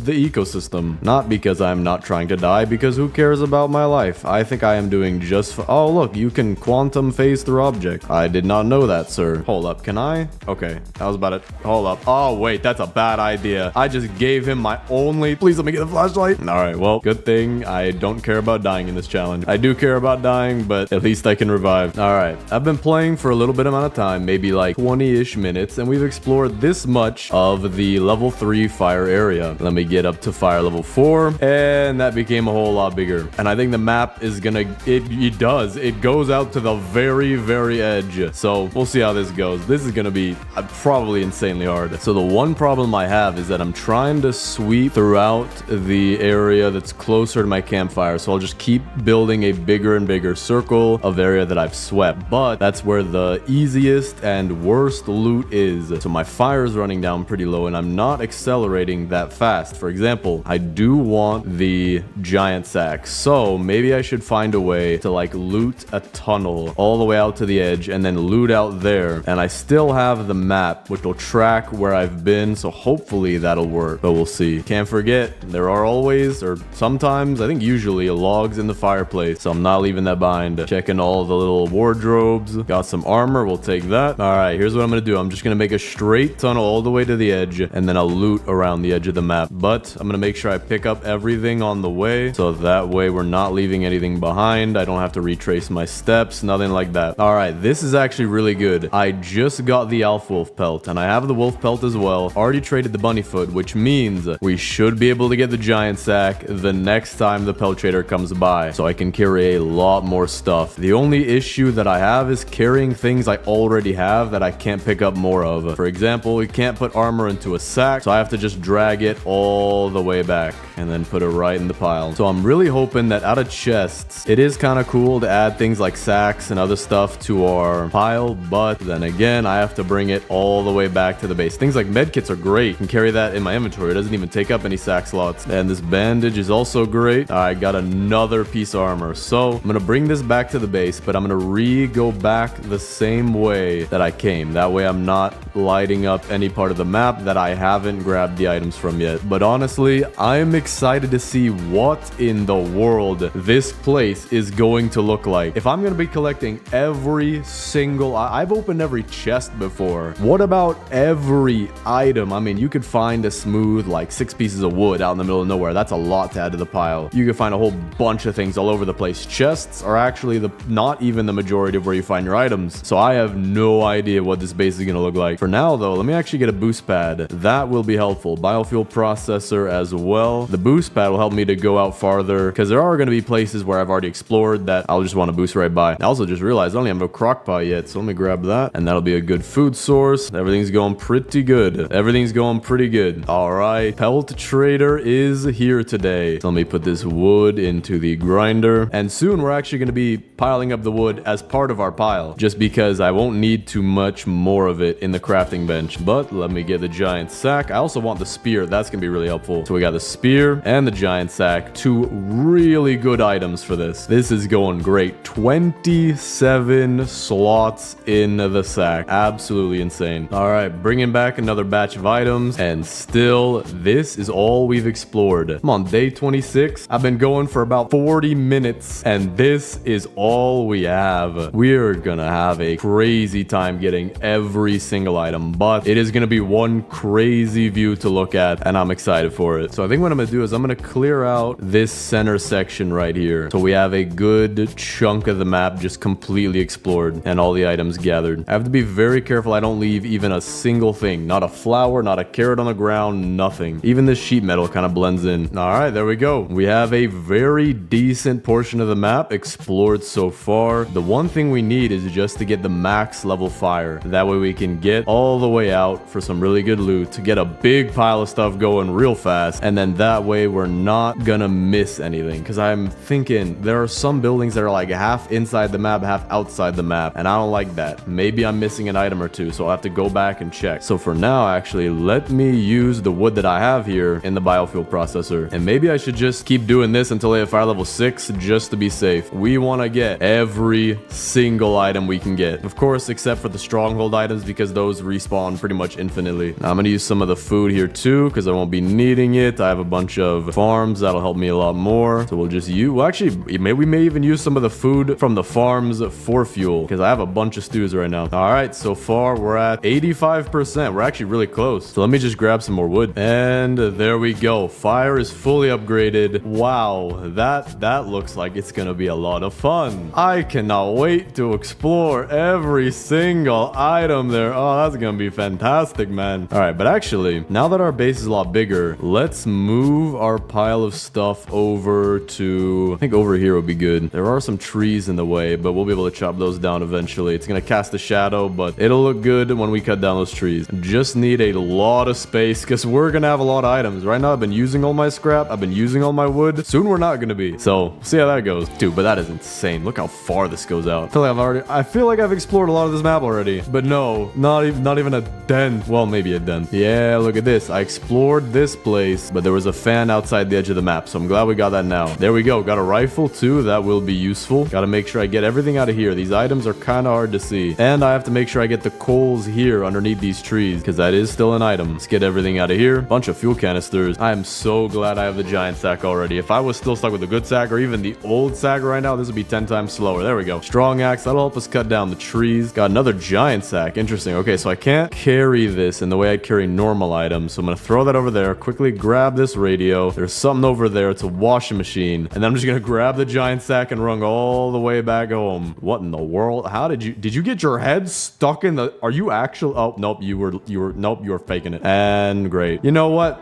S1: ecosystem. Not because I'm not trying to die, because who cares about my life? I think I am doing just fine. Oh, look, you can quantum phase through object. I did not know that, sir. Hold up, can I? Okay, that was about it. Hold up. Oh, wait, that's a bad idea. I just gave him my only... Please let me get the flashlight. Alright, well, good thing I don't care about dying in this challenge. I do care about dying, but at least I can revive. Alright, I've been playing for a little bit amount of time, maybe like 20-ish minutes, and we've explored this much of the level 3 fire area. Let me get up to fire level 4, and that became a whole lot bigger. And I think the map is gonna, it goes out to the very, very edge. So we'll see how this goes. This is gonna be probably insanely hard. So the one problem I have is that I'm trying to sweep throughout the area that's closer to my campfire. So I'll just keep building a bigger and bigger circle of area that I've swept. But that's where the easiest and worst loot is. So my fire is running down pretty low and I'm not accelerating that fast. For example, I do want the giant sack. So maybe I should find a way to like loot a tunnel all the way out to the edge and then loot out there. And I still have the map, which will track where I've been. So hopefully that'll work, but we'll see. Can't forget, there are always, or sometimes, I think usually, logs in the fireplace. So I'm not leaving that behind. Checking all the little wardrobes. Got some armor, we'll take that. All right, here's what I'm gonna do. I'm just gonna make a straight tunnel all the way to the edge, and then I'll loot around the edge of the map. But I'm gonna make sure I pick up everything on the way, so that way we're not leaving anything behind. I don't have to retrace my steps, nothing like that. All right, this is actually really good. I just got the Alpha Wolf pelt, and I have the wolf pelt as well. Already traded the bunny foot, which means we should be able to get the giant sack the next time the pelt trader comes by, so I can carry a lot more stuff. The only issue that I have is carrying things I already have that I can't pick up more of. For example, we can't put armor into a sack, so I have to just drag it all the way back and then put it right in the pile. So I'm really hoping that out of chests, it is kind of cool to add things like sacks and other stuff to our pile, but then again, I have to bring it all the way back to the base. Things like medkits are great. I can carry that in my inventory. It doesn't even take up any sack slots. And this bandage is also great. I got another piece of armor. So I'm gonna bring this back to the base, but I'm gonna go back the same way that I came. That way I'm not lighting up any part of the map that I haven't grabbed the items from yet. But honestly, I'm excited to see what in the world this place is going to look like. If I'm gonna be collecting every single, I've opened every chest before. What about every item? I mean, you could find a smooth like 6 pieces of wood out in the middle of nowhere. That's a lot to add to the pile. You could find a whole bunch of things all over the place. Chests are actually not even the majority of where you find your items. So I have no idea what this base is gonna look like. For now though, let me actually get a boost pad. That will be helpful. Biofuel processor as well. The boost pad will help me to go out farther because there are going to be places where I've already explored that I'll just want to boost right by. I also just realized I don't even have a crock pot yet, so let me grab that and that'll be a good food source. Everything's going pretty good. Everything's going pretty good. All right, pelt trader is here today. So let me put this wood into the grinder, and soon we're actually going to be piling up the wood as part of our pile, just because I won't need too much more of it in the crafting bench. But let me get the giant sack. I also want the spear. That's gonna be really helpful. So we got the spear and the giant sack, 2 really good items for this. This is going great. 27 slots in the sack. Absolutely insane. All right, bringing back another batch of items, and still this is all we've explored. I'm on day 26. I've been going for about 40 minutes and this is all we have. We're gonna have a crazy time getting every single item, but it is gonna be one crazy view to look at and I'm excited for it. So I think what I'm gonna do is I'm gonna clear out this center section right here, so we have a good chunk of the map just completely explored and all the items gathered. I have to be very careful I don't leave even a single thing. Not a flower, not a carrot on the ground, nothing. Even this sheet metal kind of blends in. All right, there we go. We have a very decent portion of the map explored so far. The one thing we need is just to get the max level fire. That way we can get all the way out for some really good loot, to get a big pile of stuff going real fast, and then that way we're not gonna miss anything. Because I'm thinking there are some buildings that are like half inside the map, half outside the map, and I don't like that. Maybe I'm missing an item or two, so I'll have to go back and check. So for now, actually, let me use the wood that I have here in the biofuel processor, and maybe I should just keep doing this until I hit fire level 6 just to be safe. We want to get every single item we can get, of course, except for the stronghold items, because those respawn pretty much infinitely. Now, I'm gonna use some of the food here too, because I won't be needing it. I have a bunch of farms that'll help me a lot more, so we'll just use, well, actually, we may even use some of the food from the farms for fuel, because I have a bunch of stews right now. All right, so far we're at 85%. We're actually really close, so let me just grab some more wood, and there we go. Fire is is fully upgraded. Wow, that looks like it's gonna be a lot of fun. I cannot wait to explore every single item there. Oh, that's gonna be fantastic, man. All right, but actually, now that our base is a lot bigger, let's move our pile of stuff over to, I think over here would be good. There are some trees in the way, but we'll be able to chop those down eventually. It's gonna cast a shadow, but it'll look good when we cut down those trees. Just need a lot of space because we're gonna have a lot of items. Right now, I've been using all my scrap. I've been using all my wood. Soon we're not gonna be. So, see how that goes. Dude, but that is insane. Look how far this goes out. I feel like I've explored a lot of this map already. But no, not even a dent. Well, maybe a dent. Yeah, look at this. I explored this place, but there was a fan outside the edge of the map. So I'm glad we got that now. There we go. Got a rifle too. That will be useful. Gotta make sure I get everything out of here. These items are kind of hard to see. And I have to make sure I get the coals here underneath these trees because that is still an item. Let's get everything out of here. Bunch of fuel canisters. I am so glad I have the giant sack already. If I was still stuck with the good sack or even the old sack right now, this would be 10 times slower. There we go. Strong axe. That'll help us cut down the trees. Got another giant sack. Interesting. Okay, so I can't carry this in the way I carry normal items. So I'm going to throw that over there. Quickly grab this radio. There's something over there. It's a washing machine. And then I'm just going to grab the giant sack and run all the way back home. What in the world? How did you get your head stuck in the, are you actually, oh, nope, you were faking it. And great. You know what?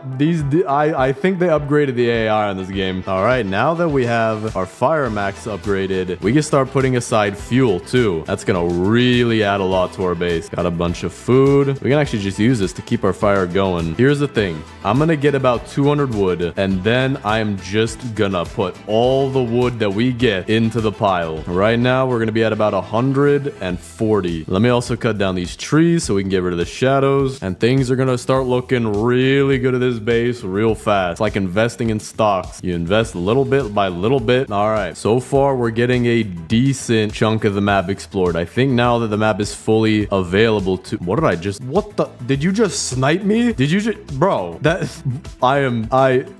S1: I think they upgraded the AI on this game. All right, now that we have our fire max upgraded, we can start putting aside fuel too. That's gonna really add a lot to our base. Got a bunch of food. We can actually just use this to keep our fire going. Here's the thing. I'm gonna get about 200 wood, and then I am just gonna put all the wood that we get into the pile. Right now, we're gonna be at about 140. Let me also cut down these trees so we can get rid of the shadows, and things are gonna start looking really good at this base real fast. It's like investing in stocks. You invest little bit by little bit. All right, so far we're getting a decent chunk of the map explored. I think now that the map is fully available to, did you just snipe me? Did you just, bro,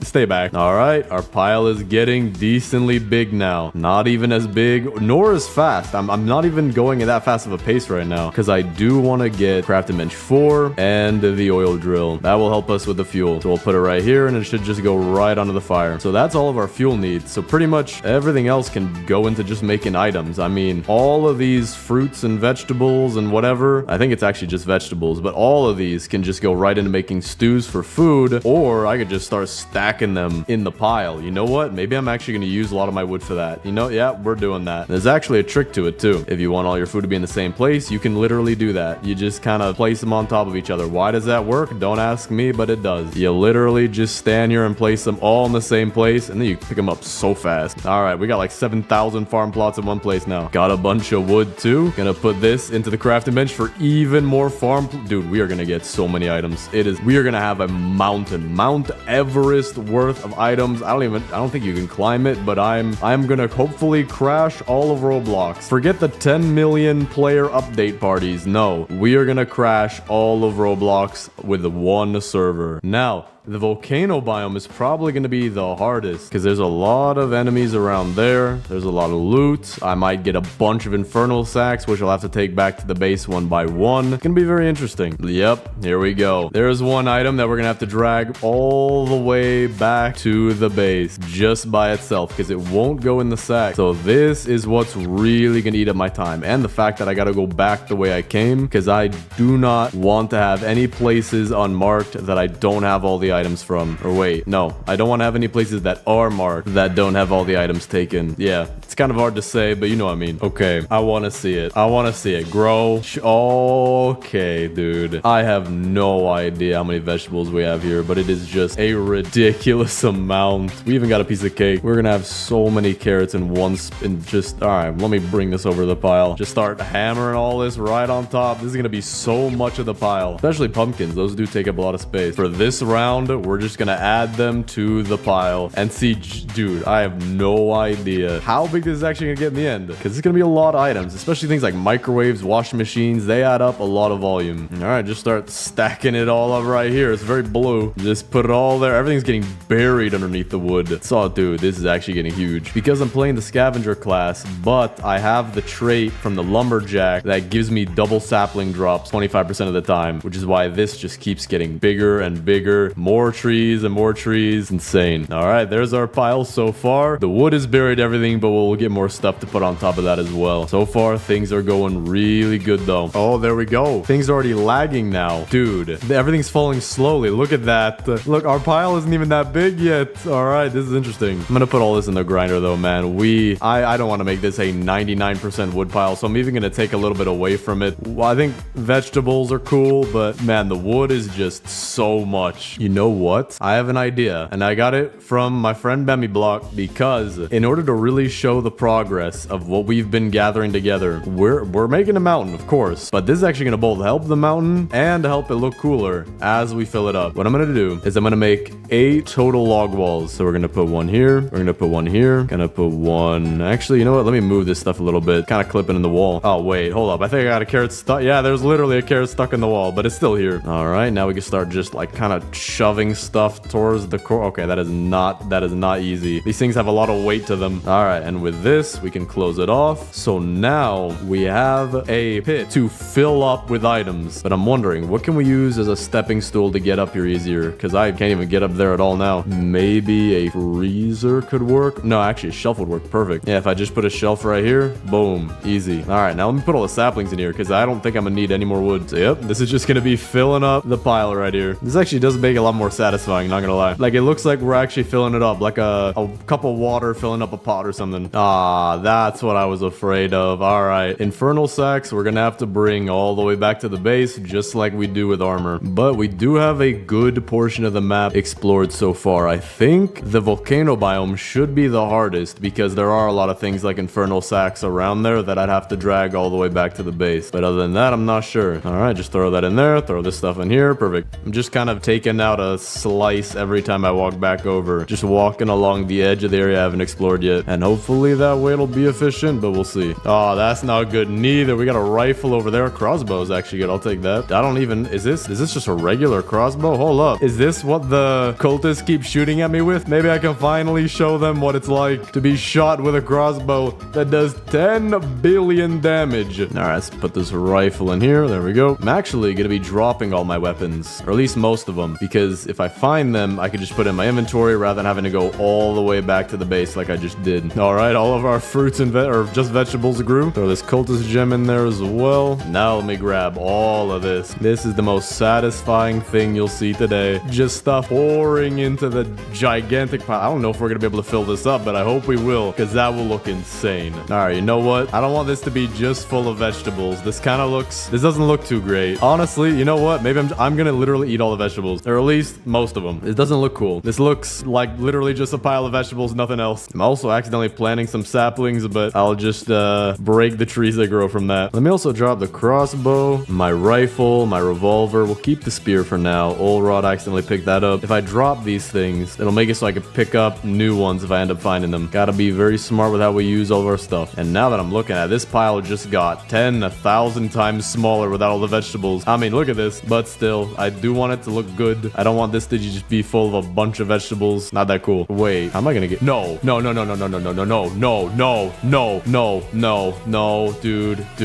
S1: stay back. All right, our pile is getting decently big now. Not even as big, nor as fast. I'm not even going at that fast of a pace right now because I do want to get crafting bench 4 and the oil drill. That will help us with the fuel. So we'll put it right here and it should just go right onto the fire. So that's all of our fuel needs. So pretty much everything else can go into just making items. I mean, all of these fruits and vegetables and whatever, I think it's actually just vegetables, but all of these can just go right into making stews for food, or I could just start stacking them in the pile. You know what? Maybe I'm actually going to use a lot of my wood for that. You know, yeah, we're doing that. There's actually a trick to it too. If you want all your food to be in the same place, you can literally do that. You just kind of place them on top of each other. Why does that work? Don't ask me, but it does. You literally just stand here and place them all in the same place, and then you pick them up so fast. All right, we got like 7,000 farm plots in one place now. Got a bunch of wood too. Gonna put this into the crafting bench for even more farm. Dude, we are gonna get so many items. We are gonna have a Mount Everest worth of items. I don't think you can climb it, but I'm gonna hopefully crash all of Roblox. Forget the 10 million player update parties. No, we are gonna crash all of Roblox with one server. Now, the volcano biome is probably going to be the hardest because there's a lot of enemies around there. There's a lot of loot. I might get a bunch of infernal sacks, which I'll have to take back to the base one by one. It's going to be very interesting. Yep, here we go. There's one item that we're going to have to drag all the way back to the base just by itself because it won't go in the sack. So this is what's really going to eat up my time, and the fact that I got to go back the way I came because I do not want to have any places unmarked that I don't have all the items from. Or wait, no, I don't want to have any places that are marked that don't have all the items taken. Yeah, it's kind of hard to say, but you know what I mean. Okay, I want to see it. I want to see it grow. Okay, dude. I have no idea how many vegetables we have here, but it is just a ridiculous amount. We even got a piece of cake. We're gonna have so many carrots in one all right, let me bring this over the pile. Just start hammering all this right on top. This is gonna be so much of the pile, especially pumpkins. Those do take up a lot of space. For this round, we're just gonna add them to the pile and see. Dude, I have no idea how big this is actually gonna get in the end because it's gonna be a lot of items, especially things like microwaves, washing machines. They add up a lot of volume. All right, just start stacking it all up right here. It's very blue. Just put it all there. Everything's getting buried underneath the wood. So, dude, this is actually getting huge because I'm playing the scavenger class, but I have the trait from the lumberjack that gives me double sapling drops 25% of the time, which is why this just keeps getting bigger and bigger. More more trees and more trees. Insane. All right, there's our pile so far. The wood is buried, everything, but we'll get more stuff to put on top of that as well. So far, things are going really good, though. Oh, there we go. Things are already lagging now. Dude, everything's falling slowly. Look at that. Look, our pile isn't even that big yet. All right, this is interesting. I'm gonna put all this in the grinder, though, man. I don't want to make this a 99% wood pile, so I'm even gonna take a little bit away from it. Well, I think vegetables are cool, but man, the wood is just so much. You know what? I have an idea, and I got it from my friend Bambi Block, because in order to really show the progress of what we've been gathering together, we're making a mountain, of course, but this is actually gonna both help the mountain and help it look cooler as we fill it up. What I'm gonna do is I'm gonna make 8 total log walls. So we're gonna put one here, we're gonna put one here, gonna put one. Actually, you know what? Let me move this stuff a little bit, kind of clip it in the wall. Oh wait, hold up. I think I got a carrot stuck. Yeah, there's literally a carrot stuck in the wall, but it's still here. All right, now we can start just like kind of shoving stuff towards the core. Okay, that is not easy. These things have a lot of weight to them. All right, and with this, we can close it off. So now we have a pit to fill up with items. But I'm wondering, what can we use as a stepping stool to get up here easier? Because I can't even get up there at all now. Maybe a freezer could work. No, actually, a shelf would work perfect. Yeah, if I just put a shelf right here, boom, easy. All right, now let me put all the saplings in here because I don't think I'm gonna need any more wood. So yep, this is just gonna be filling up the pile right here. This actually does make it a lot more satisfying, not gonna lie. Like, it looks like we're actually filling it up, like a cup of water filling up a pot or something. Ah, that's what I was afraid of. All right, infernal sacks we're gonna have to bring all the way back to the base, just like we do with armor. But we do have a good portion of the map explored so far. I think the volcano biome should be the hardest because there are a lot of things like infernal sacks around there that I'd have to drag all the way back to the base. But other than that, I'm not sure. All right, just throw that in there, throw this stuff in here. Perfect. I'm just kind of taking out a slice every time I walk back over, just walking along the edge of the area I haven't explored yet, and hopefully that way it'll be efficient, but we'll see. Oh, that's not good neither. We got a rifle over there. Crossbow is actually good. I'll take that. I don't even, is this just a regular crossbow? Hold up, is this what the cultists keep shooting at me with? Maybe I can finally show them what it's like to be shot with a crossbow that does 10 billion damage. All right, let's put this rifle in here. There we go. I'm actually gonna be dropping all my weapons, or at least most of them, because if I find them, I can just put in my inventory rather than having to go all the way back to the base like I just did. All right, all of our fruits and or just vegetables grew. Throw this cultist gem in there as well. Now let me grab all of this. This is the most satisfying thing you'll see today. Just stuff pouring into the gigantic pile. I don't know if we're gonna be able to fill this up, but I hope we will, because that will look insane. All right, you know what? I don't want this to be just full of vegetables. This doesn't look too great. Honestly, you know what? Maybe I'm gonna literally eat all the vegetables, or at least most of them. It doesn't look cool. This looks like literally just a pile of vegetables, nothing else. I'm also accidentally planting some saplings, but I'll just break the trees that grow from that. Let me also drop the crossbow, my rifle, my revolver. We'll keep the spear for now. Old rod, I accidentally picked that up. If I drop these things, it'll make it so I can pick up new ones if I end up finding them. Gotta be very smart with how we use all of our stuff. And now that I'm looking at it, this pile just got 1,000 times smaller without all the vegetables. I mean, look at this, but still, I do want it to look good. I don't want this to just be full of a bunch of vegetables. Not that cool. Wait, how am I gonna get? No,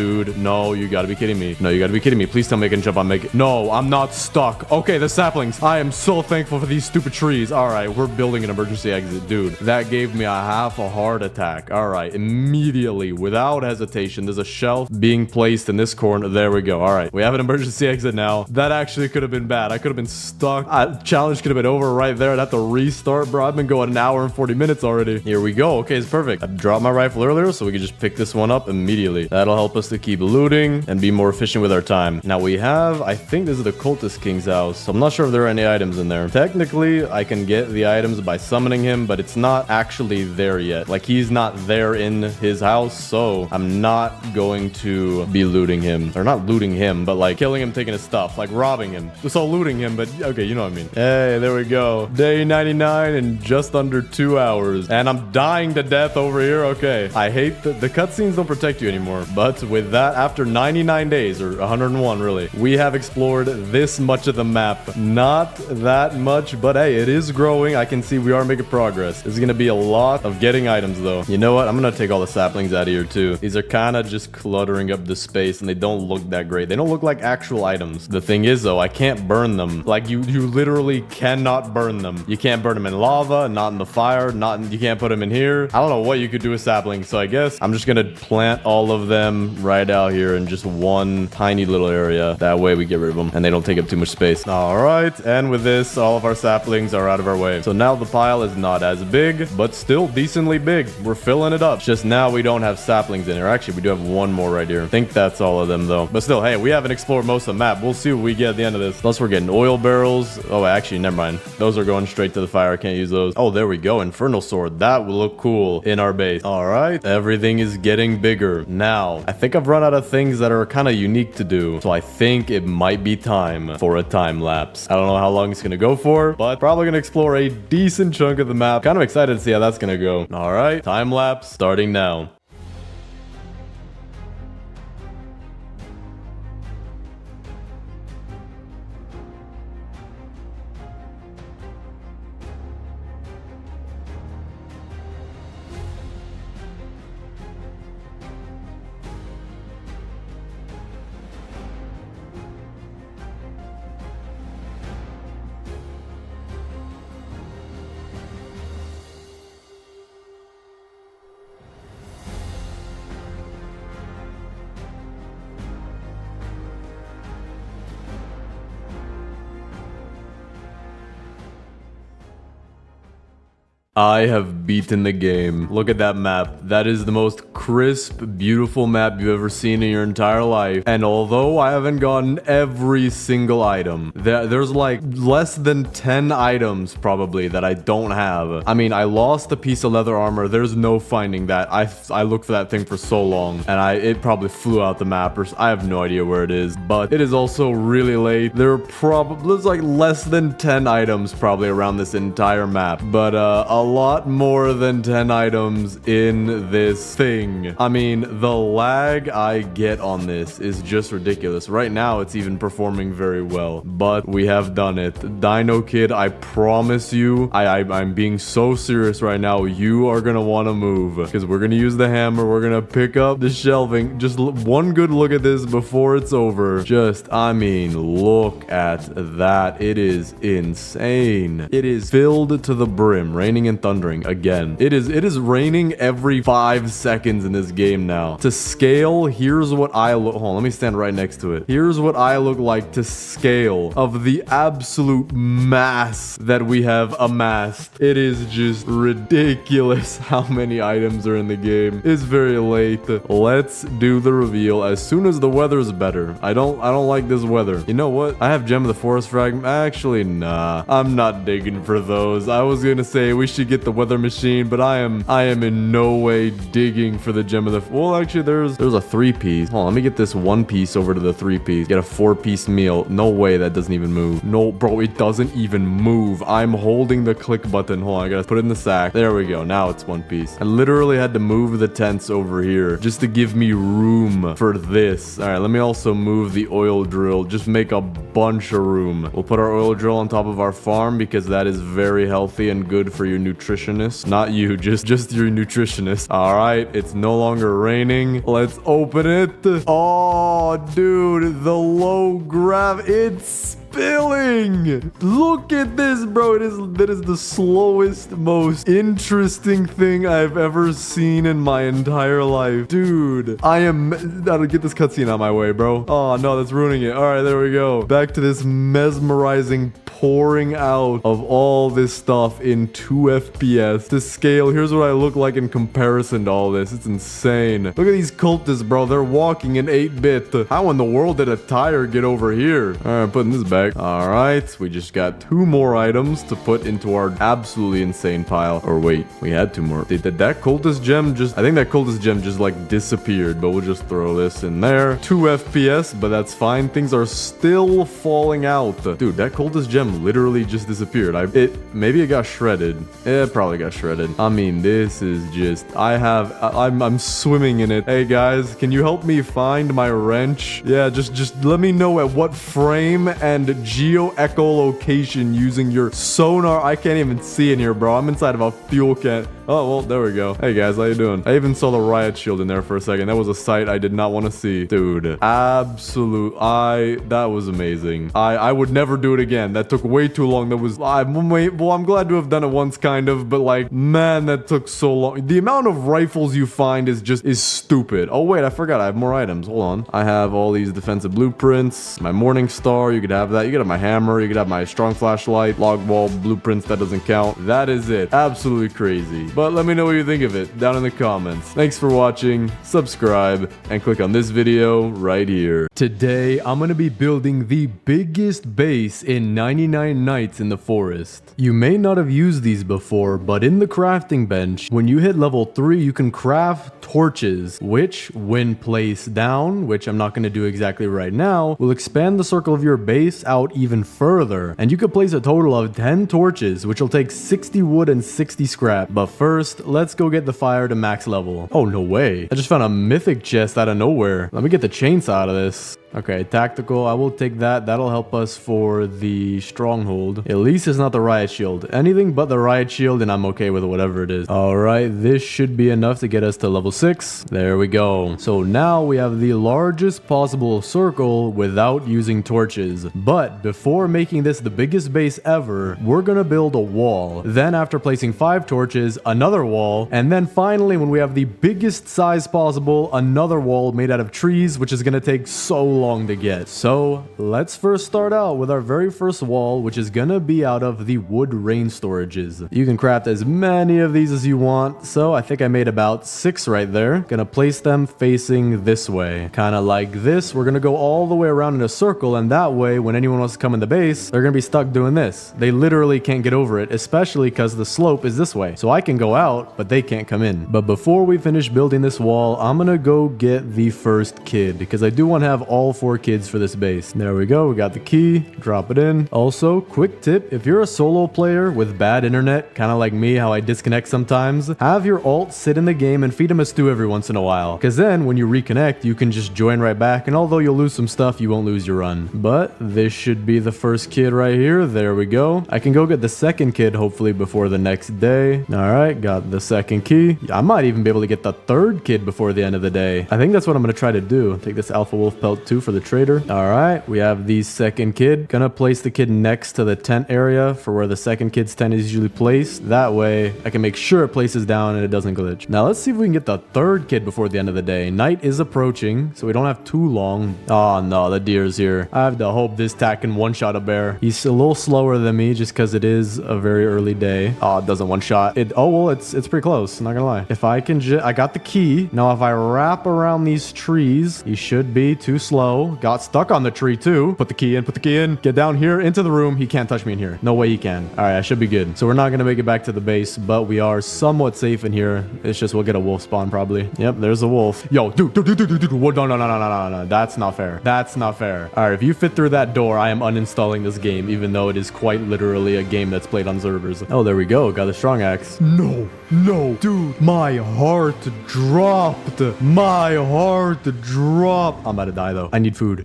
S1: dude, no, you gotta be kidding me. No, you gotta be kidding me. Please tell me I can jump on make it. No, I'm not stuck. Okay, the saplings. I am so thankful for these stupid trees. All right, we're building an emergency exit. Dude, that gave me a half a heart attack. All right, immediately, without hesitation, there's a shelf being placed in this corner. There we go. All right, we have an emergency exit now. That actually could have been bad. I could have been stuck. Challenge could have been over right there. I'd have to restart, bro. I've been going an hour and 40 minutes already. Here we go. Okay, it's perfect. I dropped my rifle earlier, so we can just pick this one up immediately. That'll help us to keep looting and be more efficient with our time. Now we have, I think this is the cultist king's house, so I'm not sure if there are any items in there. Technically, I can get the items by summoning him, but it's not actually there yet. Like, he's not there in his house, so I'm not going to be looting him. Or not looting him, but like killing him, taking his stuff, like robbing him. So looting him, but okay, you know what I mean. Hey, there we go. Day 99 in just under 2 hours. And I'm dying to death over here. Okay. I hate the cutscenes don't protect you anymore. But with that, after 99 days, or 101 really, we have explored this much of the map. Not that much, but hey, it is growing. I can see we are making progress. This is going to be a lot of getting items though. You know what? I'm going to take all the saplings out of here too. These are kind of just cluttering up the space and they don't look that great. They don't look like actual items. The thing is though, I can't burn them. Like you literally cannot burn them. You can't burn them in lava, not in the fire, you can't put them in here. I don't know what you could do with saplings, so I guess I'm just gonna plant all of them right out here in just one tiny little area. That way we get rid of them and they don't take up too much space. All right, and with this, all of our saplings are out of our way. So now the pile is not as big, but still decently big. We're filling it up. It's just now we don't have saplings in here. Actually, we do have one more right here. I think that's all of them though. But still, hey, we haven't explored most of the map. We'll see what we get at the end of this. Plus we're getting oil barrels. Oh, actually, never mind. Those are going straight to the fire. I can't use those. Oh, there we go. Infernal sword. That will look cool in our base. All right. Everything is getting bigger. Now, I think I've run out of things that are kind of unique to do. So I think it might be time for a time lapse. I don't know how long it's going to go for, but probably going to explore a decent chunk of the map. Kind of excited to see how that's going to go. All right. Time lapse starting now. I have beaten the game. Look at that map. That is the most crisp, beautiful map you've ever seen in your entire life. And although I haven't gotten every single item, there's like less than 10 items probably that I don't have. I mean, I lost a piece of leather armor. There's no finding that. I looked for that thing for so long and it probably flew out the map, or I have no idea where it is. But it is also really late. There's like less than 10 items probably around this entire map. But a lot more than 10 items in this thing. I mean, the lag I get on this is just ridiculous. Right now, it's even performing very well, but we have done it. Dino Kid, I promise you, I'm being so serious right now. You are gonna want to move because we're gonna use the hammer. We're gonna pick up the shelving. Just one good look at this before it's over. I mean, look at that. It is insane. It is filled to the brim, raining and thundering again. It is raining every 5 seconds in this game now. To scale, here's what I look. Hold on, let me stand right next to it. Here's what I look like to scale of the absolute mass that we have amassed. It is just ridiculous how many items are in the game. It's very late. Let's do the reveal as soon as the weather is better. I don't like this weather. You know what? I have Gem of the Forest fragment. Actually, nah. I'm not digging for those. I was gonna say we should get the weather machine, but I am in no way digging for the Gem of the... Well, actually, there's a 3-piece. Hold on, let me get this 1-piece over to the 3-piece. Get a 4-piece meal. No way that doesn't even move. No, bro, it doesn't even move. I'm holding the click button. Hold on, I gotta put it in the sack. There we go. Now it's 1 piece. I literally had to move the tents over here just to give me room for this. All right, let me also move the oil drill. Just make a bunch of room. We'll put our oil drill on top of our farm because that is very healthy and good for your nutritionist. Not you, just your nutritionist. All right, it's no longer raining. Let's open it. Oh, dude, the low grav, it's spilling. Look at this, bro. That is the slowest, most interesting thing I've ever seen in my entire life. Dude, I'll get this cutscene out of my way, bro. Oh, no, that's ruining it. All right, there we go. Back to this mesmerizing pouring out of all this stuff in 2 FPS. To scale, here's what I look like in comparison to all this. It's insane. Look at these cultists, bro. They're walking in 8-bit. How in the world did a tire get over here? All right, putting this back. All right, we just got 2 more items to put into our absolutely insane pile. Or wait, we had 2 more. Did that cultist gem just... I think that cultist gem just like disappeared, but we'll just throw this in there. 2 FPS, but that's fine. Things are still falling out. Dude, that cultist gem literally just disappeared. Maybe it got shredded. It probably got shredded. I mean, this is just... I'm swimming in it. Hey guys, can you help me find my wrench? Yeah, just let me know at what frame and geo echolocation using your sonar. I can't even see in here, bro. I'm inside of a fuel can. Oh, well, there we go. Hey, guys, how you doing? I even saw the riot shield in there for a second. That was a sight I did not want to see. Dude, that was amazing. I would never do it again. That took way too long. I'm glad to have done it once, kind of, but like, man, that took so long. The amount of rifles you find is stupid. Oh, wait, I forgot. I have more items. Hold on. I have all these defensive blueprints, my morning star. You could have that. You could have my hammer. You could have my strong flashlight, log wall, blueprints. That doesn't count. That is it. Absolutely crazy. But let me know what you think of it down in the comments. Thanks for watching. Subscribe and click on this video right here. Today, I'm going to be building the biggest base in 99 Nights in the Forest. You may not have used these before, but in the crafting bench, when you hit level 3, you can craft torches, which, when placed down, which I'm not going to do exactly right now, will expand the circle of your base out even further. And you could place a total of 10 torches, which will take 60 wood and 60 scrap. But first, let's go get the fire to max level. Oh, no way. I just found a mythic chest out of nowhere. Let me get the chainsaw out of this. Okay, tactical. I will take that. That'll help us for the stronghold. At least it's not the riot shield. Anything but the riot shield, and I'm okay with whatever it is. All right, this should be enough to get us to level 6. There we go. So now we have the largest possible circle without using torches. But before making this the biggest base ever, we're gonna build a wall. Then after placing 5 torches, another wall. And then finally, when we have the biggest size possible, another wall made out of trees, which is gonna take so long to get. So let's first start out with our very first wall, which is gonna be out of the wood rain storages. You can craft as many of these as you want. So I think I made about 6 right there. Gonna place them facing this way, kind of like this. We're gonna go all the way around in a circle, and that way when anyone wants to come in the base, they're gonna be stuck doing this. They literally can't get over it, especially because the slope is this way. So I can go out, but they can't come in. But before we finish building this wall, I'm gonna go get the first kid, because I do want to have all 4 kids for this base. There we go. We got the key. Drop it in. Also, quick tip, if you're a solo player with bad internet, kind of like me, how I disconnect sometimes, have your alt sit in the game and feed him a stew every once in a while. Because then when you reconnect, you can just join right back, and although you'll lose some stuff, you won't lose your run. But this should be the first kid right here. There we go. I can go get the second kid hopefully before the next day. All right, got the second key. I might even be able to get the third kid before the end of the day. I think that's what I'm going to try to do. Take this alpha wolf pelt too for the trader. All right, we have the second kid. Gonna place the kid next to the tent area for where the second kid's tent is usually placed. That way I can make sure it places down and it doesn't glitch. Now let's see if we can get the third kid before the end of the day. Night is approaching, so we don't have too long. Oh no, the deer's here. I have to hope this tack can one-shot a bear. He's a little slower than me just because it is a very early day. Oh, it doesn't one-shot. Oh well, it's pretty close, not gonna lie. If I can I got the key. Now if I wrap around these trees, he should be too slow. Got stuck on the tree too. Put the key in, get down here into the room. He can't touch me in here. No way he can. All right, I should be good. So we're not gonna make it back to the base, but we are somewhat safe in here. It's just we'll get a wolf spawn probably. Yep, there's a wolf. Yo, dude. No. That's not fair. That's not fair. All right, if you fit through that door, I am uninstalling this game, even though it is quite literally a game that's played on servers. Oh, there we go. Got a strong axe. No, dude. My heart dropped. My heart dropped. I'm about to die though. I need food.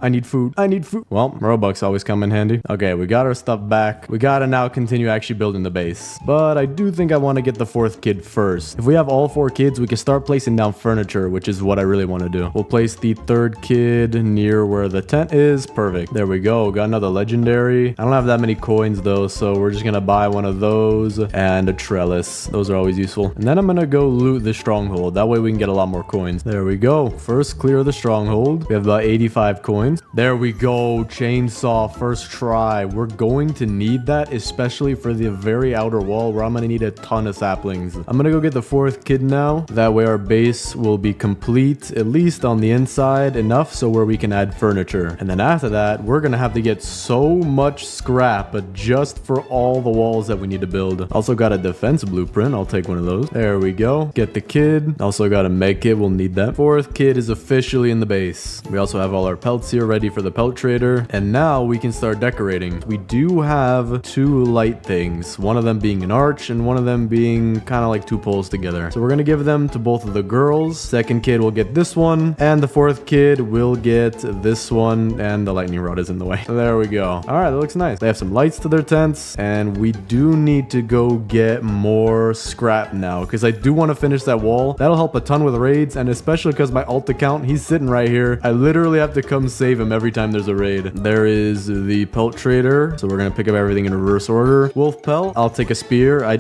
S1: Well, Robux always come in handy. Okay, we got our stuff back. We gotta now continue actually building the base. But I do think I want to get the 4th kid first. If we have all 4 kids, we can start placing down furniture, which is what I really want to do. We'll place the 3rd kid near where the tent is. Perfect. There we go. Got another legendary. I don't have that many coins though, so we're just gonna buy one of those and a trellis. Those are always useful. And then I'm gonna go loot the stronghold. That way we can get a lot more coins. There we go. First clear the stronghold. We have about 85 coins. There we go. Chainsaw first try. We're going to need that, especially for the very outer wall where I'm going to need a ton of saplings. I'm going to go get the 4th kid now. That way our base will be complete, at least on the inside, enough so where we can add furniture. And then after that, we're going to have to get so much scrap, but just for all the walls that we need to build. Also got a defense blueprint. I'll take one of those. There we go. Get the kid. Also got a med kit. We'll need that. 4th kid is officially in the base. We also have all our pelts here ready for the pelt trader. And now we can start decorating. We do have 2 light things, one of them being an arch and one of them being kind of like 2 poles together. So we're gonna give them to both of the girls. Second kid will get this one, and the 4th kid will get this one, and the lightning rod is in the way. So there we go. All right, that looks nice. They have some lights to their tents, and we do need to go get more scrap now because I do want to finish that wall. That'll help a ton with raids, and especially because my alt account, he's sitting right here. I literally have to come save him every time there's a raid. There is the pelt trader, so we're gonna pick up everything in reverse order. Wolf pelt, I'll take a spear.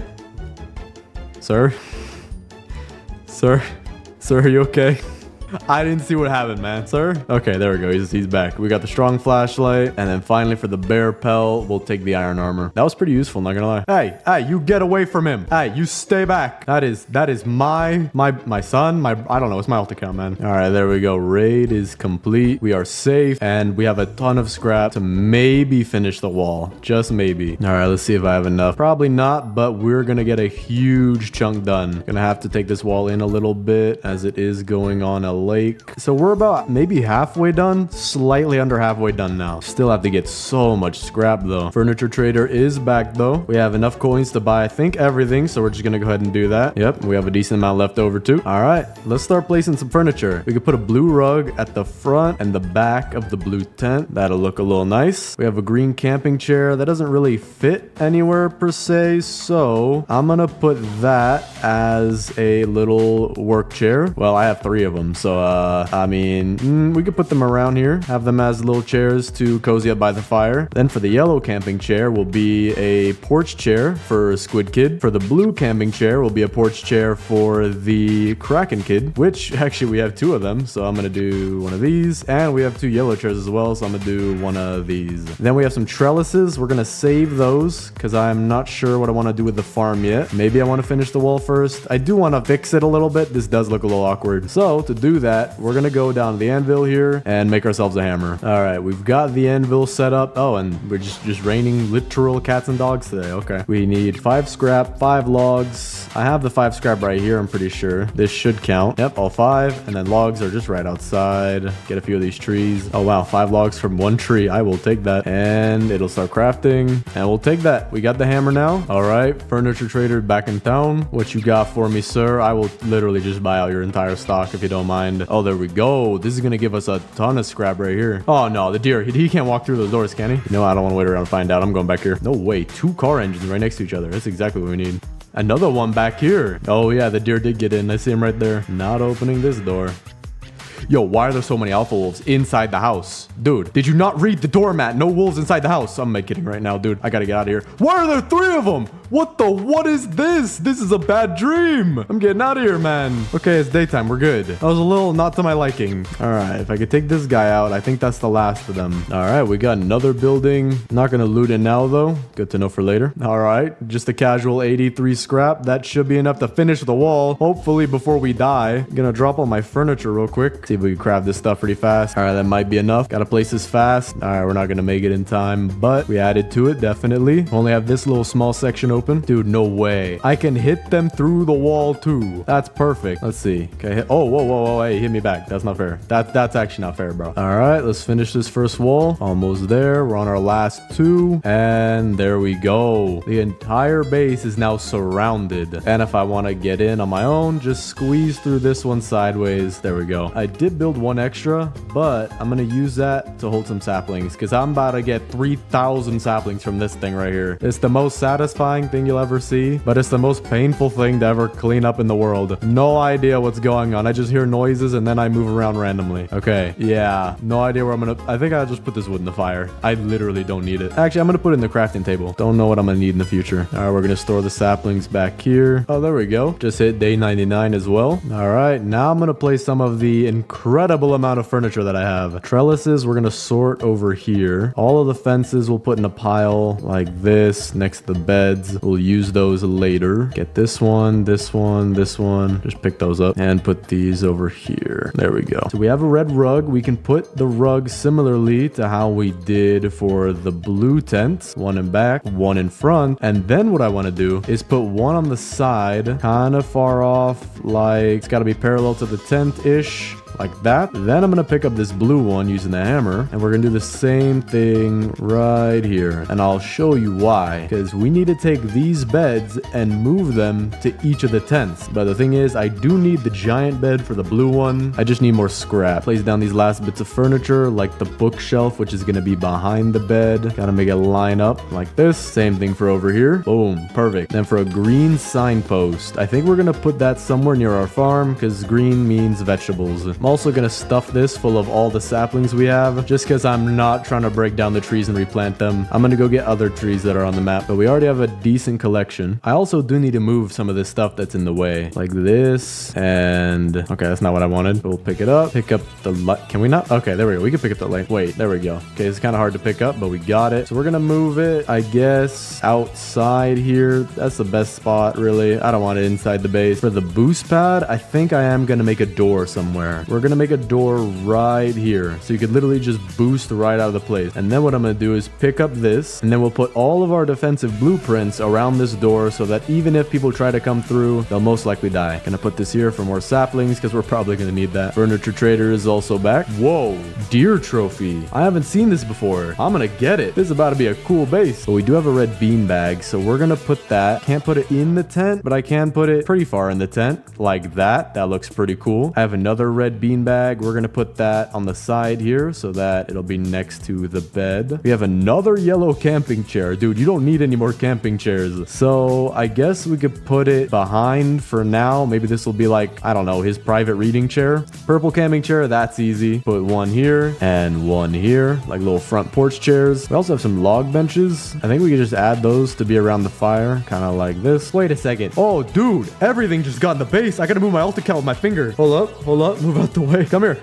S1: Sir? Sir, are you okay? I didn't see what happened, man. Sir? Okay, there we go. He's back. We got the strong flashlight. And then finally for the bear pelt, we'll take the iron armor. That was pretty useful, not gonna lie. Hey, you get away from him. Hey, you stay back. That is my son. I don't know. It's my alt account, man. All right, there we go. Raid is complete. We are safe. And we have a ton of scrap to maybe finish the wall. Just maybe. All right, let's see if I have enough. Probably not, but we're gonna get a huge chunk done. Gonna have to take this wall in a little bit as it is going on a lake. So we're about maybe halfway done, slightly under halfway done now. Still have to get so much scrap though. Furniture trader is back though. We have enough coins to buy I think everything, so we're just gonna go ahead and do that. Yep, we have a decent amount left over too. All right, let's start placing some furniture. We could put a blue rug at the front and the back of the blue tent. That'll look a little nice. We have a green camping chair that doesn't really fit anywhere per se, so I'm gonna put that as a little work chair. Well, I have 3 of them, so I mean, we could put them around here, have them as little chairs to cozy up by the fire. Then for the yellow camping chair will be a porch chair for Squid Kid. For the blue camping chair will be a porch chair for the Kraken Kid, which actually we have 2 of them. So I'm going to do one of these, and we have 2 yellow chairs as well. So I'm going to do one of these. Then we have some trellises. We're going to save those because I'm not sure what I want to do with the farm yet. Maybe I want to finish the wall first. I do want to fix it a little bit. This does look a little awkward. So to do that, we're gonna go down to the anvil here and make ourselves a hammer. All right, we've got the anvil set up. Oh, and we're just raining literal cats and dogs today. Okay, we need 5 scrap, 5 logs. I have the 5 scrap right here, I'm pretty sure. This should count. Yep, all 5. And then logs are just right outside. Get a few of these trees. Oh wow, 5 logs from 1 tree. I will take that. And it'll start crafting. And we'll take that. We got the hammer now. All right, furniture trader back in town. What you got for me, sir? I will literally just buy out your entire stock if you don't mind. Oh, there we go. This is gonna give us a ton of scrap right here. Oh no, the deer. He can't walk through those doors, can he? You know, I don't want to wait around and find out. I'm going back here. No way. 2 car engines right next to each other. That's exactly what we need. Another one back here. Oh yeah, the deer did get in. I see him right there. Not opening this door. Yo, why are there so many alpha wolves inside the house? Dude, did you not read the doormat? No wolves inside the house. I'm kidding right now, dude. I gotta get out of here. Why are there 3 of them? What is this? This is a bad dream. I'm getting out of here, man. Okay, it's daytime. We're good. That was a little not to my liking. All right, if I could take this guy out, I think that's the last of them. All right, we got another building. Not gonna loot it now, though. Good to know for later. All right, just a casual 83 scrap. That should be enough to finish the wall, hopefully before we die. I'm gonna drop all my furniture real quick. See if we can craft this stuff pretty fast. All right, that might be enough. Gotta place this fast. All right, we're not gonna make it in time, but we added to it, definitely. Only have this little small section open. Dude, no way. I can hit them through the wall too. That's perfect. Let's see. Okay. Oh, whoa. Hey, hit me back. That's not fair. That's actually not fair, bro. All right, let's finish this first wall. Almost there. We're on our last 2. And there we go. The entire base is now surrounded. And if I want to get in on my own, just squeeze through this one sideways. There we go. I did build 1 extra, but I'm going to use that to hold some saplings because I'm about to get 3,000 saplings from this thing right here. It's the most satisfying thing you'll ever see, but it's the most painful thing to ever clean up in the world. No idea what's going on. I just hear noises and then I move around randomly. Okay, yeah, no idea where I'm gonna... I think I'll just put this wood in the fire. I literally don't need it. Actually, I'm gonna put it in the crafting table. Don't know what I'm gonna need in the future. All right, we're gonna store the saplings back here. Oh, there we go. Just hit day 99 as well. All right, now I'm gonna place some of the incredible amount of furniture that I have. Trellises, we're gonna sort over here. All of the fences we'll put in a pile like this next to the beds. We'll use those later. Get this one, this one, this one. Just pick those up and put these over here. There we go. So we have a red rug. We can put the rug similarly to how we did for the blue tent. 1 in back, 1 in front. And then what I want to do is put 1 on the side, kind of far off, like it's got to be parallel to the tent-ish. like that. Then I'm gonna pick up this blue one using the hammer, and we're gonna do the same thing right here. And I'll show you why, because we need to take these beds and move them to each of the tents. But the thing is, I do need the giant bed for the blue one. I just need more scrap. Place down these last bits of furniture, like the bookshelf, which is gonna be behind the bed. Gotta make it line up like this. Same thing for over here. Boom, perfect. Then for a green signpost, I think we're gonna put that somewhere near our farm, because green means vegetables. I'm also gonna stuff this full of all the saplings we have, just because I'm not trying to break down the trees and replant them. I'm gonna go get other trees that are on the map, but we already have a decent collection. I also do need to move some of this stuff that's in the way, like this, and okay, that's not what I wanted. We'll pick it up, pick up the light. Can we not? Okay, there we go. We can pick up the light. Wait, there we go. Okay, it's kind of hard to pick up, but we got it. So we're gonna move it, I guess, outside here. That's the best spot, really. I don't want it inside the base. For the boost pad, I think I am gonna make a door somewhere. We're gonna make a door right here, so you could literally just boost right out of the place. And then what I'm gonna do is pick up this, and then we'll put all of our defensive blueprints around this door, so that even if people try to come through, they'll most likely die. Gonna put this here for more saplings, because we're probably gonna need that. Furniture trader is also back. Whoa, deer trophy. I haven't seen this before. I'm gonna get it. This is about to be a cool base. But we do have a red bean bag, so we're gonna put that. Can't put it in the tent, but I can put it pretty far in the tent, like that. That looks pretty cool. I have another red bean bag. We're gonna put that on the side here, so that it'll be next to the bed. We have another yellow camping chair. Dude, you don't need any more camping chairs. So I guess we could put it behind for now. Maybe this will be like, I don't know, his private reading chair. Purple camping chair, that's easy. Put one here and one here, like little front porch chairs. We also have some log benches. I think we could just add those to be around the fire, kind of like this. Wait a second. Oh, dude, everything just got in the base. I gotta move my alt account with my finger. Hold up, move out the way. Come here.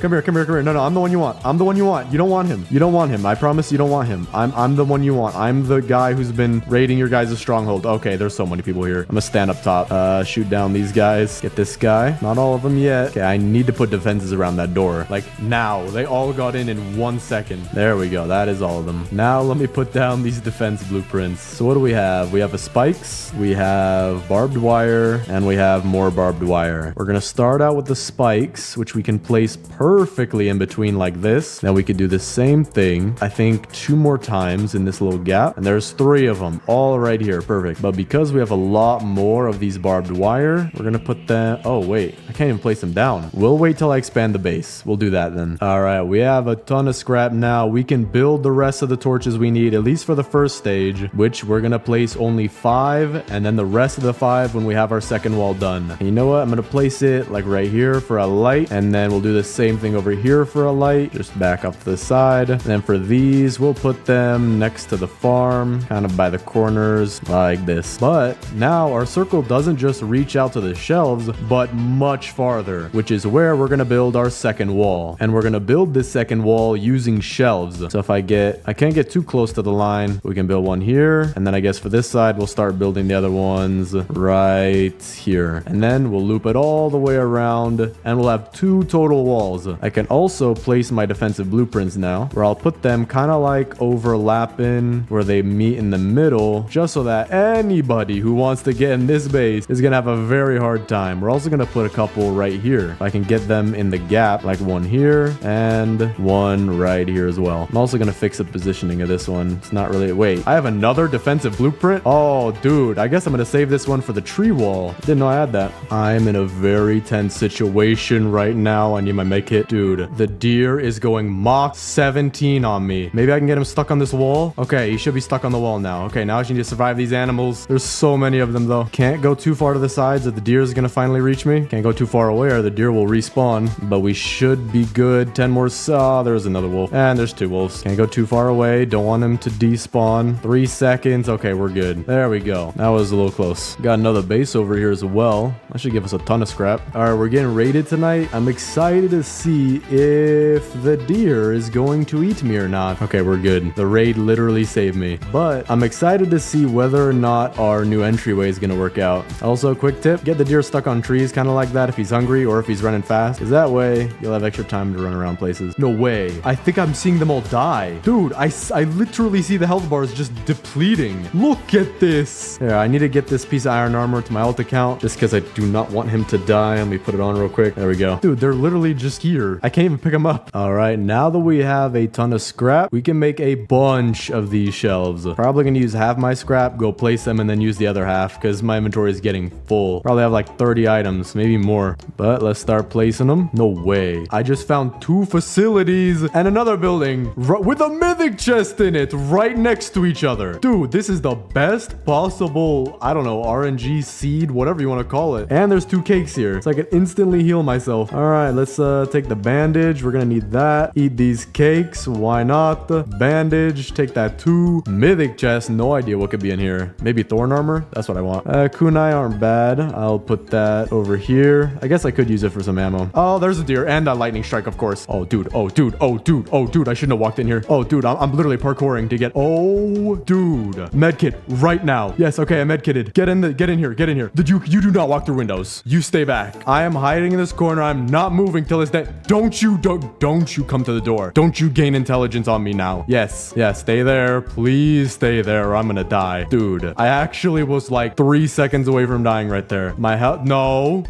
S1: No, I'm the one you want. I'm the one you want. You don't want him. You don't want him. I promise you don't want him. I'm the one you want. I'm the guy who's been raiding your guys' stronghold. Okay, there's so many people here. I'm gonna stand up top. Shoot down these guys. Get this guy. Not all of them yet. Okay, I need to put defenses around that door. Like now. They all got in 1 second. There we go. That is all of them. Now let me put down these defense blueprints. So what do we have? We have a spikes. We have barbed wire, and we have more barbed wire. We're gonna start out with the spikes, which we can place perfectly in between like this. Now we could do the same thing, I think 2 more times in this little gap, and there's 3 of them all right here. Perfect. But because we have a lot more of these barbed wire, we're gonna put them. Oh wait, I can't even place them down. We'll wait till I expand the base. We'll do that then. All right, we have a ton of scrap now. We can build the rest of the torches we need, at least for the first stage, which we're gonna place only 5, and then the rest of the 5 when we have our second wall done. And you know what? I'm gonna place it like right here for a light, and then we'll do the same thing over here for a light, just back up to the side. And then for these, we'll put them next to the farm, kind of by the corners like this. But now our circle doesn't just reach out to the shelves, but much farther, which is where we're gonna build our second wall. And we're gonna build this second wall using shelves. So if I can't get too close to the line, we can build one here, and then I guess for this side we'll start building the other ones right here, and then we'll loop it all the way around, and we'll have 2 total walls. I can also place my defensive blueprints now, where I'll put them kind of like overlapping where they meet in the middle, just so that anybody who wants to get in this base is gonna have a very hard time. We're also gonna put a couple right here. If I can get them in the gap, like one here and one right here as well. I'm also gonna fix the positioning of this one. It's not really. Wait, I have another defensive blueprint? Oh, dude, I guess I'm gonna save this one for the tree wall. Didn't know I had that. I'm in a very tense situation right now. I need my med kit. Dude, the deer is going Mach 17 on me. Maybe I can get him stuck on this wall. Okay, he should be stuck on the wall now. Okay, now I just need to survive these animals. There's so many of them though. Can't go too far to the sides if the deer is gonna finally reach me. Can't go too far away or the deer will respawn, but we should be good. 10 more. There's another wolf, and there's 2 wolves. Can't go too far away. Don't want him to despawn. 3 seconds. Okay, we're good. There we go. That was a little close. Got another base over here as well. That should give us a ton of scrap. All right, we're getting raided tonight. I'm excited to see if the deer is going to eat me or not. Okay, we're good. The raid literally saved me, but I'm excited to see whether or not our new entryway is going to work out. Also, a quick tip, get the deer stuck on trees kind of like that if he's hungry or if he's running fast, because that way you'll have extra time to run around places. No way. I think I'm seeing them all die. Dude, I literally see the health bars just depleting. Look at this. Yeah, I need to get this piece of iron armor to my alt account just because I do not want him to die. Let me put it on real quick. There we go. Dude, they're literally just here. I can't even pick them up. All right, now that we have a ton of scrap, we can make a bunch of these shelves. Probably gonna use half my scrap, go place them, and then use the other half because my inventory is getting full. Probably have like 30 items, maybe more. But let's start placing them. No way. I just found 2 facilities and another building with a mythic chest in it right next to each other. Dude, this is the best possible, I don't know, RNG seed, whatever you want to call it. And there's 2 cakes here, so I can instantly heal myself. All right, let's take the bandage. We're gonna need that. Eat these cakes. Why not? Bandage. Take that too. Mythic chest. No idea what could be in here. Maybe thorn armor. That's what I want. Kunai aren't bad. I'll put that over here. I guess I could use it for some ammo. Oh, there's a deer and a lightning strike, of course. Oh, dude. Oh, dude. Oh, dude. Oh, dude. I shouldn't have walked in here. Oh, dude. I'm literally parkouring to get. Oh, dude. Medkit right now. Yes. Okay. I'm medkitted. Get in here. Get in here. You do not walk through windows. You stay back. I am hiding in this corner. I'm not moving till it's dead. Don't you come to the door. Don't you gain intelligence on me now. Yes. Stay there. Please stay there or I'm gonna die. Dude, I actually was like 3 seconds away from dying right there. My health. No.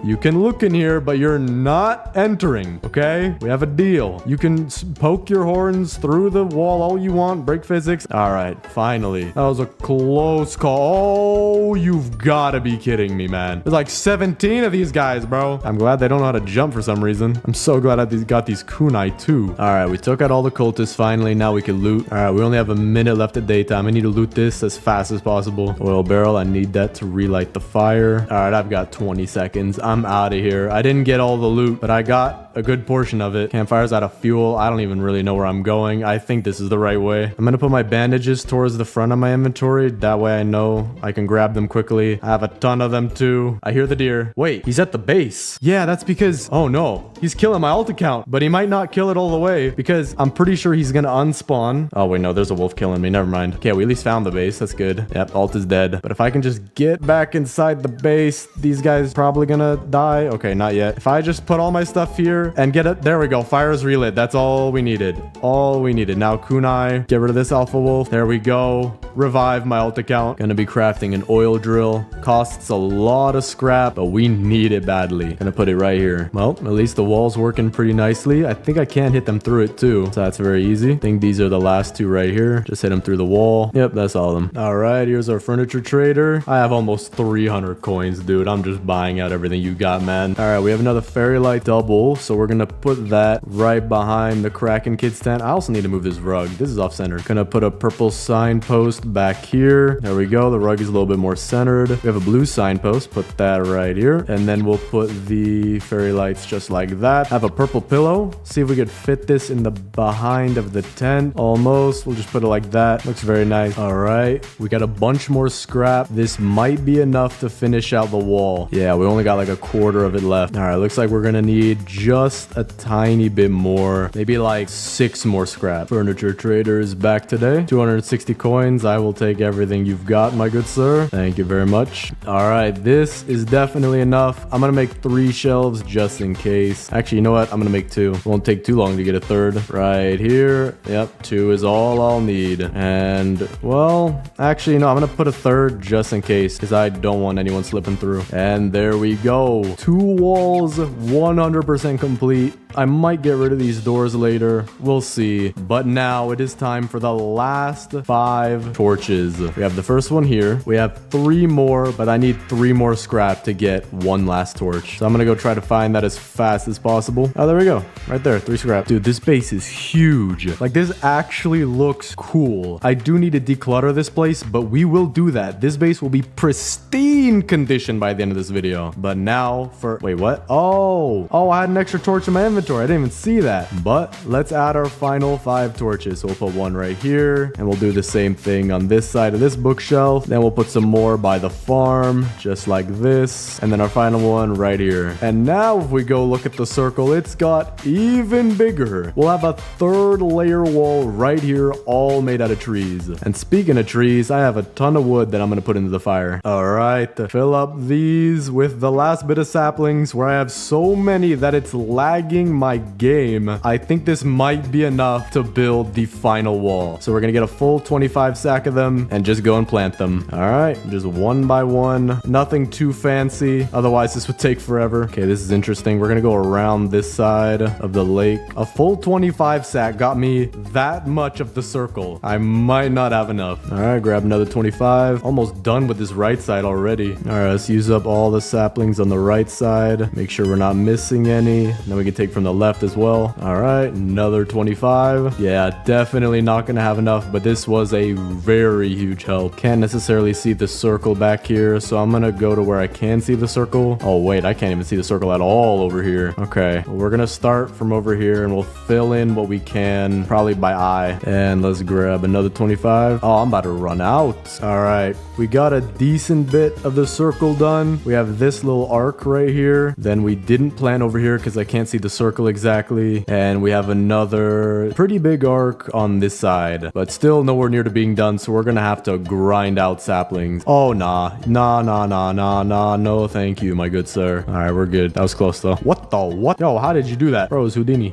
S1: You can look in here, but you're not entering. Okay? We have a deal. You can poke your horns through the wall all you want. Break physics. All right. Finally. That was a close call. Oh, you've got to be kidding me, man. There's like 17 of these guys, bro. I'm glad they don't know how to jump for some reason. I'm so glad I got these kunai too. All right, we took out all the cultists finally. Now we can loot. All right, we only have a minute left at daytime. I need to loot this as fast as possible. Oil barrel, I need that to relight the fire. All right, I've got 20 seconds. I'm out of here. I didn't get all the loot, but I got a good portion of it. Campfire's out of fuel. I don't even really know where I'm going. I think this is the right way. I'm gonna put my bandages towards the front of my inventory. That way I know I can grab them quickly. I have a ton of them too. I hear the deer. Wait, he's at the base. Yeah, that's because, oh no, he's killing my ult account, but he might not kill it all the way because I'm pretty sure he's gonna unspawn. Oh wait, no, there's a wolf killing me. Never mind. Okay, we at least found the base. That's good. Yep, ult is dead. But if I can just get back inside the base, these guys probably gonna die. Okay, not yet. If I just put all my stuff here and get it, there we go. Fire is relit. That's all we needed. All we needed. Now kunai, get rid of this alpha wolf. There we go. Revive my ult account. Gonna be crafting an oil drill. Costs a lot of scrap, but we need it badly. Gonna put it right here. Well, at least the wall's working pretty nicely. I think I can hit them through it too, so that's very easy. I think these are the last 2 right here. Just hit them through the wall. Yep, that's all of them. All right, here's our furniture trader. I have almost 300 coins, dude. I'm just buying out everything you got, man. All right, we have another fairy light double, so we're gonna put that right behind the Kraken Kids tent. I also need to move this rug. This is off center. Gonna put a purple signpost back here. There we go. The rug is a little bit more centered. We have a blue signpost. Put that right here. And then we'll put the fairy lights just like that. Have a purple pillow. See if we could fit this in the behind of the tent. Almost. We'll just put it like that. Looks very nice. All right. We got a bunch more scrap. This might be enough to finish out the wall. Yeah, we only got like a quarter of it left. All right. Looks like we're gonna need just a tiny bit more. Maybe like 6 more scrap. Furniture trader is back today. 260 coins. I will take everything you've got, my good sir. Thank you very much. All right. This is definitely enough. I'm gonna make 3 shelves just in case. Actually, you know what? I'm gonna make 2. It won't take too long to get a third. Right here. Yep, 2 is all I'll need. And, well, actually, no, I'm gonna put a third just in case because I don't want anyone slipping through. And there we go. 2 walls, 100% complete. I might get rid of these doors later. We'll see. But now it is time for the last 5 torches. We have the first one here. We have 3 more, but I need 3 more scrap to get 1 last torch. So I'm gonna go try to find that as fast as possible. Oh, there we go. Right there, 3 scrap. Dude, this base is huge. Like, this actually looks cool. I do need to declutter this place, but we will do that. This base will be pristine condition by the end of this video. But now for... Wait, what? Oh, I had an extra torch in my inventory. I didn't even see that. But let's add our final 5 torches. So we'll put 1 right here, and we'll do the same thing on this side of this bookshelf. Then we'll put some more by the farm, just like this. And then our final one right here. And now if we go look at the circle, it's got even bigger. We'll have a 3rd layer wall right here, all made out of trees. And speaking of trees, I have a ton of wood that I'm going to put into the fire. All right, fill up these with the last bit of saplings where I have so many that it's lagging my game, I think this might be enough to build the final wall. So we're gonna get a full 25 sack of them and just go and plant them. All right, just one by one. Nothing too fancy. Otherwise, this would take forever. Okay, this is interesting. We're gonna go around this side of the lake. A full 25 sack got me that much of the circle. I might not have enough. All right, grab another 25. Almost done with this right side already. All right, let's use up all the saplings on the right side. Make sure we're not missing any. Then we can take from the left as well. All right, another 25. Yeah, definitely not gonna have enough, but this was a very huge help. Can't necessarily see the circle back here, so I'm gonna go to where I can see the circle. Oh wait, I can't even see the circle at all over here. Okay, well, we're gonna start from over here and we'll fill in what we can, probably by eye. And let's grab another 25. Oh, I'm about to run out. All right, we got a decent bit of the circle done. We have this little arc right here. Then we didn't plant over here because I can't see the circle exactly. And we have another pretty big arc on this side, but still nowhere near to being done. So we're gonna have to grind out saplings. Oh, nah. No, thank you, my good sir. All right, we're good. That was close though. What the what? Yo, how did you do that? Bro, it was Houdini.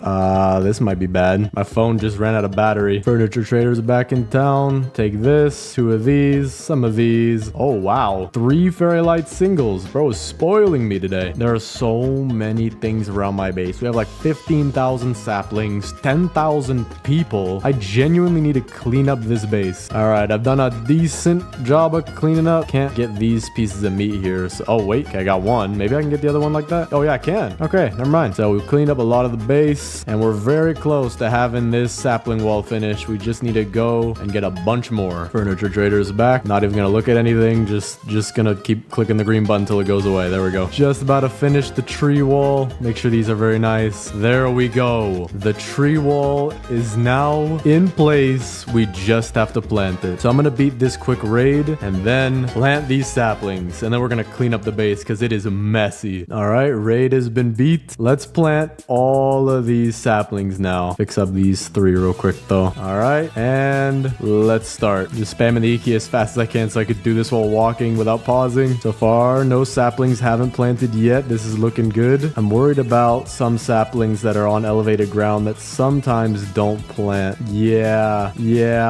S1: This might be bad. My phone just ran out of battery. Furniture traders back in town. Take this, 2 of these, some of these. Oh, wow. 3 fairy light singles. Bro is spoiling me today. There are so many things around my base. We have like 15,000 saplings, 10,000 people. I genuinely need to clean up this base. All right, I've done a decent job of cleaning up. Can't get these pieces of meat here. So, oh, wait, okay, I got one. Maybe I can get the other one like that. Oh, yeah, I can. Okay, never mind. So we've cleaned up a lot of the base and we're very close to having this sapling wall finished. We just need to go and get a bunch more. Furniture traders back. Not even gonna look at anything. Just gonna keep clicking the green button until it goes away. There we go. Just about to finish the tree wall. Make sure these are very nice. There we go. The tree wall is now in place. We just have to plant it. So I'm gonna beat this quick raid and then plant these saplings. And then we're gonna clean up the base because it is messy. All right, raid has been beat. Let's plant all of these saplings now. Fix up these 3 real quick though. All right, and let's start. Just spamming the Iki as fast as I can so I could do this while walking without pausing. So far, no saplings haven't planted yet. This is looking good. I'm worried about some saplings that are on elevated ground that sometimes don't plant. Yeah.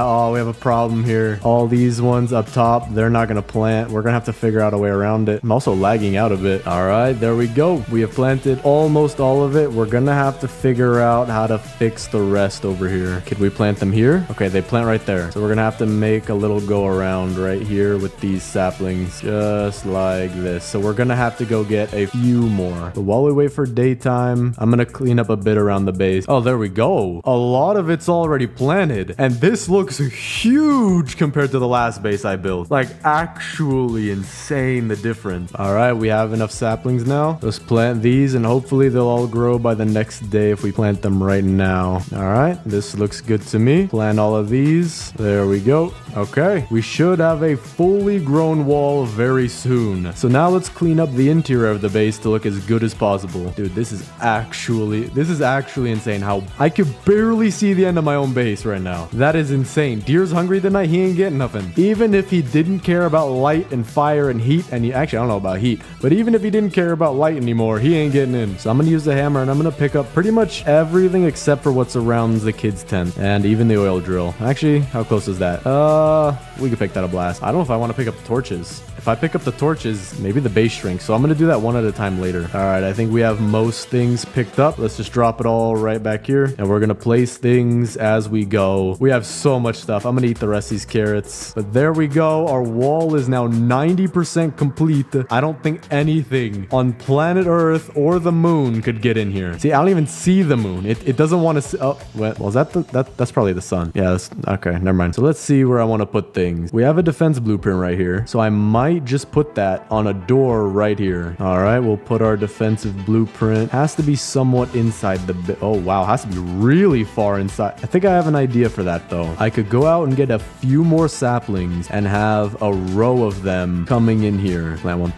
S1: Oh, we have a problem here. All these ones up top, they're not gonna plant. We're gonna have to figure out a way around it. I'm also lagging out a bit. All right, there we go. We have planted almost all of it. We're gonna have to figure out how to fix the rest over here. Could we plant them here? Okay, they plant right there. So we're gonna have to make a little go around right here with these saplings, just like this. So we're gonna have to go get a few more. But while we wait for daytime, I'm gonna clean up a bit around the base. Oh, there we go. A lot of it's already planted. And this looks huge compared to the last base I built. Like, actually insane, the difference. All right, we have enough saplings now. Let's plant these and hopefully they'll all grow by the next day if we plant them right now. All right, this looks good to me. Plant all of these. There we go. Okay, we should have a fully grown wall very soon. So now let's clean up the interior of the base to look as good as possible. Dude, this is actually insane how I could barely see the end of my own base right now. That is insane. Deer's hungry tonight. He ain't getting nothing. Even if he didn't care about light and fire and heat, and actually, I don't know about heat, but even if he didn't care about light anymore, he ain't getting in. So I'm gonna use the hammer and I'm gonna pick up pretty much everything except for what surrounds the kids' tent and even the oil drill. Actually, how close is that? We could pick that a blast. I don't know if I want to pick up the torches. If I pick up the torches, maybe the base shrinks. So I'm going to do that one at a time later. All right, I think we have most things picked up. Let's just drop it all right back here. And we're going to place things as we go. We have so much stuff. I'm going to eat the rest of these carrots. But there we go. Our wall is now 90% complete. I don't think anything on planet Earth or the moon could get in here. See, I don't even see the moon. It doesn't want to see. Oh, well, is that that's probably the sun. Yeah, okay, never mind. So let's see where I want to put things. We have a defense blueprint right here. So I might just put that on a door right here. All right, we'll put our defensive blueprint. Has to be somewhat inside the oh wow, has to be really far inside. I think I have an idea for that though. I could go out and get a few more saplings and have a row of them coming in here. Plant one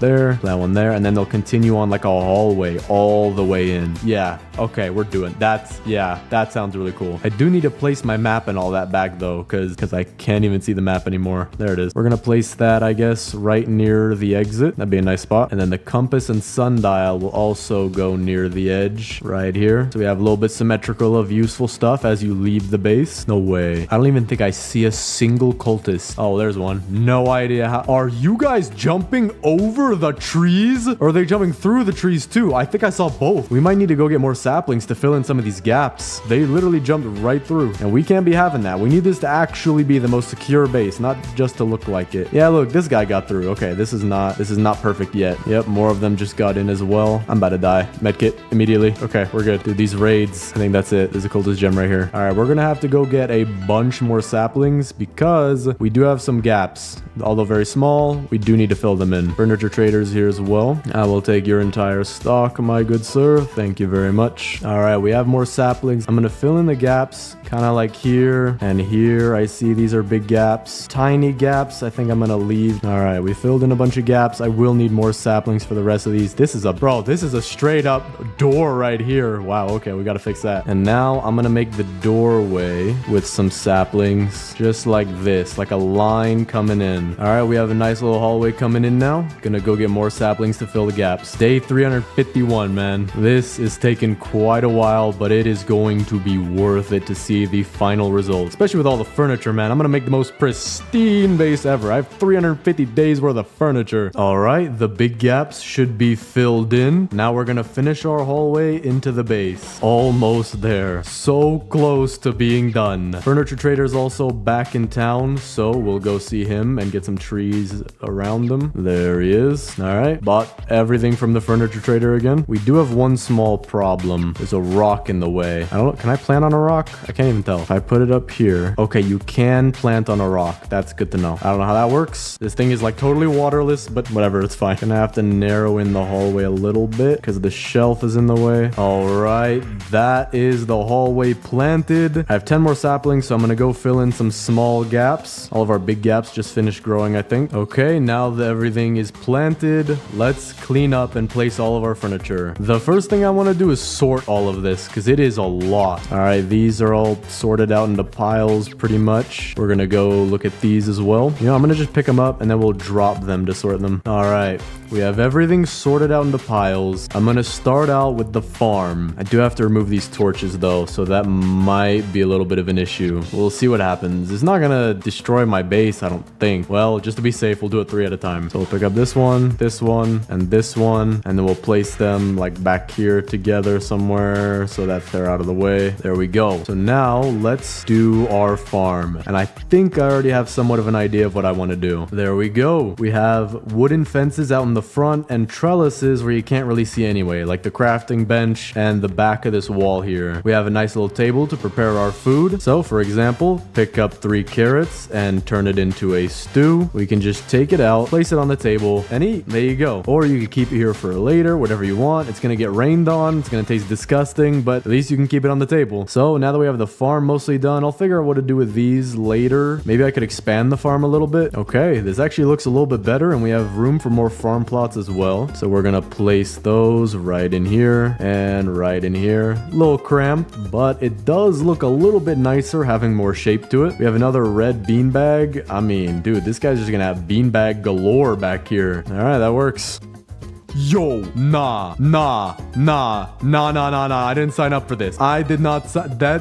S1: there, and then they'll continue on like a hallway all the way in. Yeah, okay, we're doing that. Yeah, that sounds really cool. I do need to place my map and all that back though, because I can't even see the map anymore. There it is. We're gonna place that, I guess, right near the exit. That'd be a nice spot. And then the compass and sundial will also go near the edge right here. So we have a little bit symmetrical of useful stuff as you leave the base. No way. I don't even think I see a single cultist. Oh, there's one. No idea how. Are you guys jumping over the trees? Or are they jumping through the trees too? I think I saw both. We might need to go get more saplings to fill in some of these gaps. They literally jumped right through. And we can't be having that. We need this to actually be the most secure base, not just to look like it. Yeah, look, this guy got through. Okay, this is not perfect yet. Yep, more of them just got in as well. I'm about to die. Medkit immediately. Okay, we're good. Dude, these raids, I think that's it. There's a cultist gem right here. All right, we're gonna have to go get a bunch more saplings because we do have some gaps. Although very small, we do need to fill them in. Furniture traders here as well. I will take your entire stock, my good sir. Thank you very much. All right, we have more saplings. I'm gonna fill in the gaps, kind of like here and here. I see these are big gaps, tiny gaps. I think I'm gonna leave. All right, we filled in a bunch of gaps. I will need more saplings for the rest of these. This is a straight up door right here. Wow, okay, we gotta fix that. And now I'm gonna make the doorway with some saplings, just like this, like a line coming in. All right, we have a nice little hallway coming in now. Gonna go get more saplings to fill the gaps. Day 351, man. This is taking quite a while, but it is going to be worth it to see the final result, especially with all the furniture, man. I'm gonna make the most pristine base ever. I have 350 days worth of furniture. All right, the big gaps should be filled in. Now we're gonna finish our hallway into the base. Almost there. So close to being done. Furniture trader's also back in town, so we'll go see him and get some trees around them. There he is. All right, bought everything from the furniture trader again. We do have one small problem. There's a rock in the way. I don't know. Can I plant on a rock? I can't even tell. If I put it up here. Okay, you can plant on a rock. That's good to know. I don't know how that works. This thing is like totally waterless, but whatever, it's fine. Gonna have to narrow in the hallway a little bit because the shelf is in the way. All right, that is the hallway planted. I have 10 more saplings, so I'm gonna go fill in some small gaps. All of our big gaps just finished growing, I think. Okay, now that everything is planted, let's clean up and place all of our furniture. The first thing I want to do is sort all of this because it is a lot. All right, these are all sorted out into piles pretty much. We're gonna go look at these as well. You know, I'm gonna just pick them up and then we'll drop them to sort them. All right, we have everything sorted out into piles. I'm gonna start out with the farm. I do have to remove these torches though, so that might be a little bit of an issue. We'll see what happens. It's not gonna destroy my base, I don't think. Well, just to be safe, we'll do it 3 at a time. So we'll pick up this one, and this one, and then we'll place them like back here together somewhere so that they're out of the way. There we go. So now let's do our farm. And I think I already have somewhat of an idea of what I want to do. There we go. We have wooden fences out in the front and trellises where you can't really see anyway, like the crafting bench and the back of this wall here. We have a nice little table to prepare our food. So for example, pick up 3 carrots and turn it into a stew. We can just take it out, place it on the table, and eat. There you go. Or you can keep it here for later, whatever you want. It's gonna get rained on. It's gonna taste disgusting, but at least you can keep it on the table. So now that we have the farm mostly done, I'll figure out what to do with these later. Maybe I could expand the farm a little bit. Okay, this actually looks a little bit better, and we have room for more farm plots as well. So we're gonna place those right in here and right in here. A little cramped, but it does look a little bit nicer having more shape to it. We have another red beanbag. I mean, dude, this guy's just gonna have beanbag galore back here. All right, that works. Yo, nah, I didn't sign up for this. I did not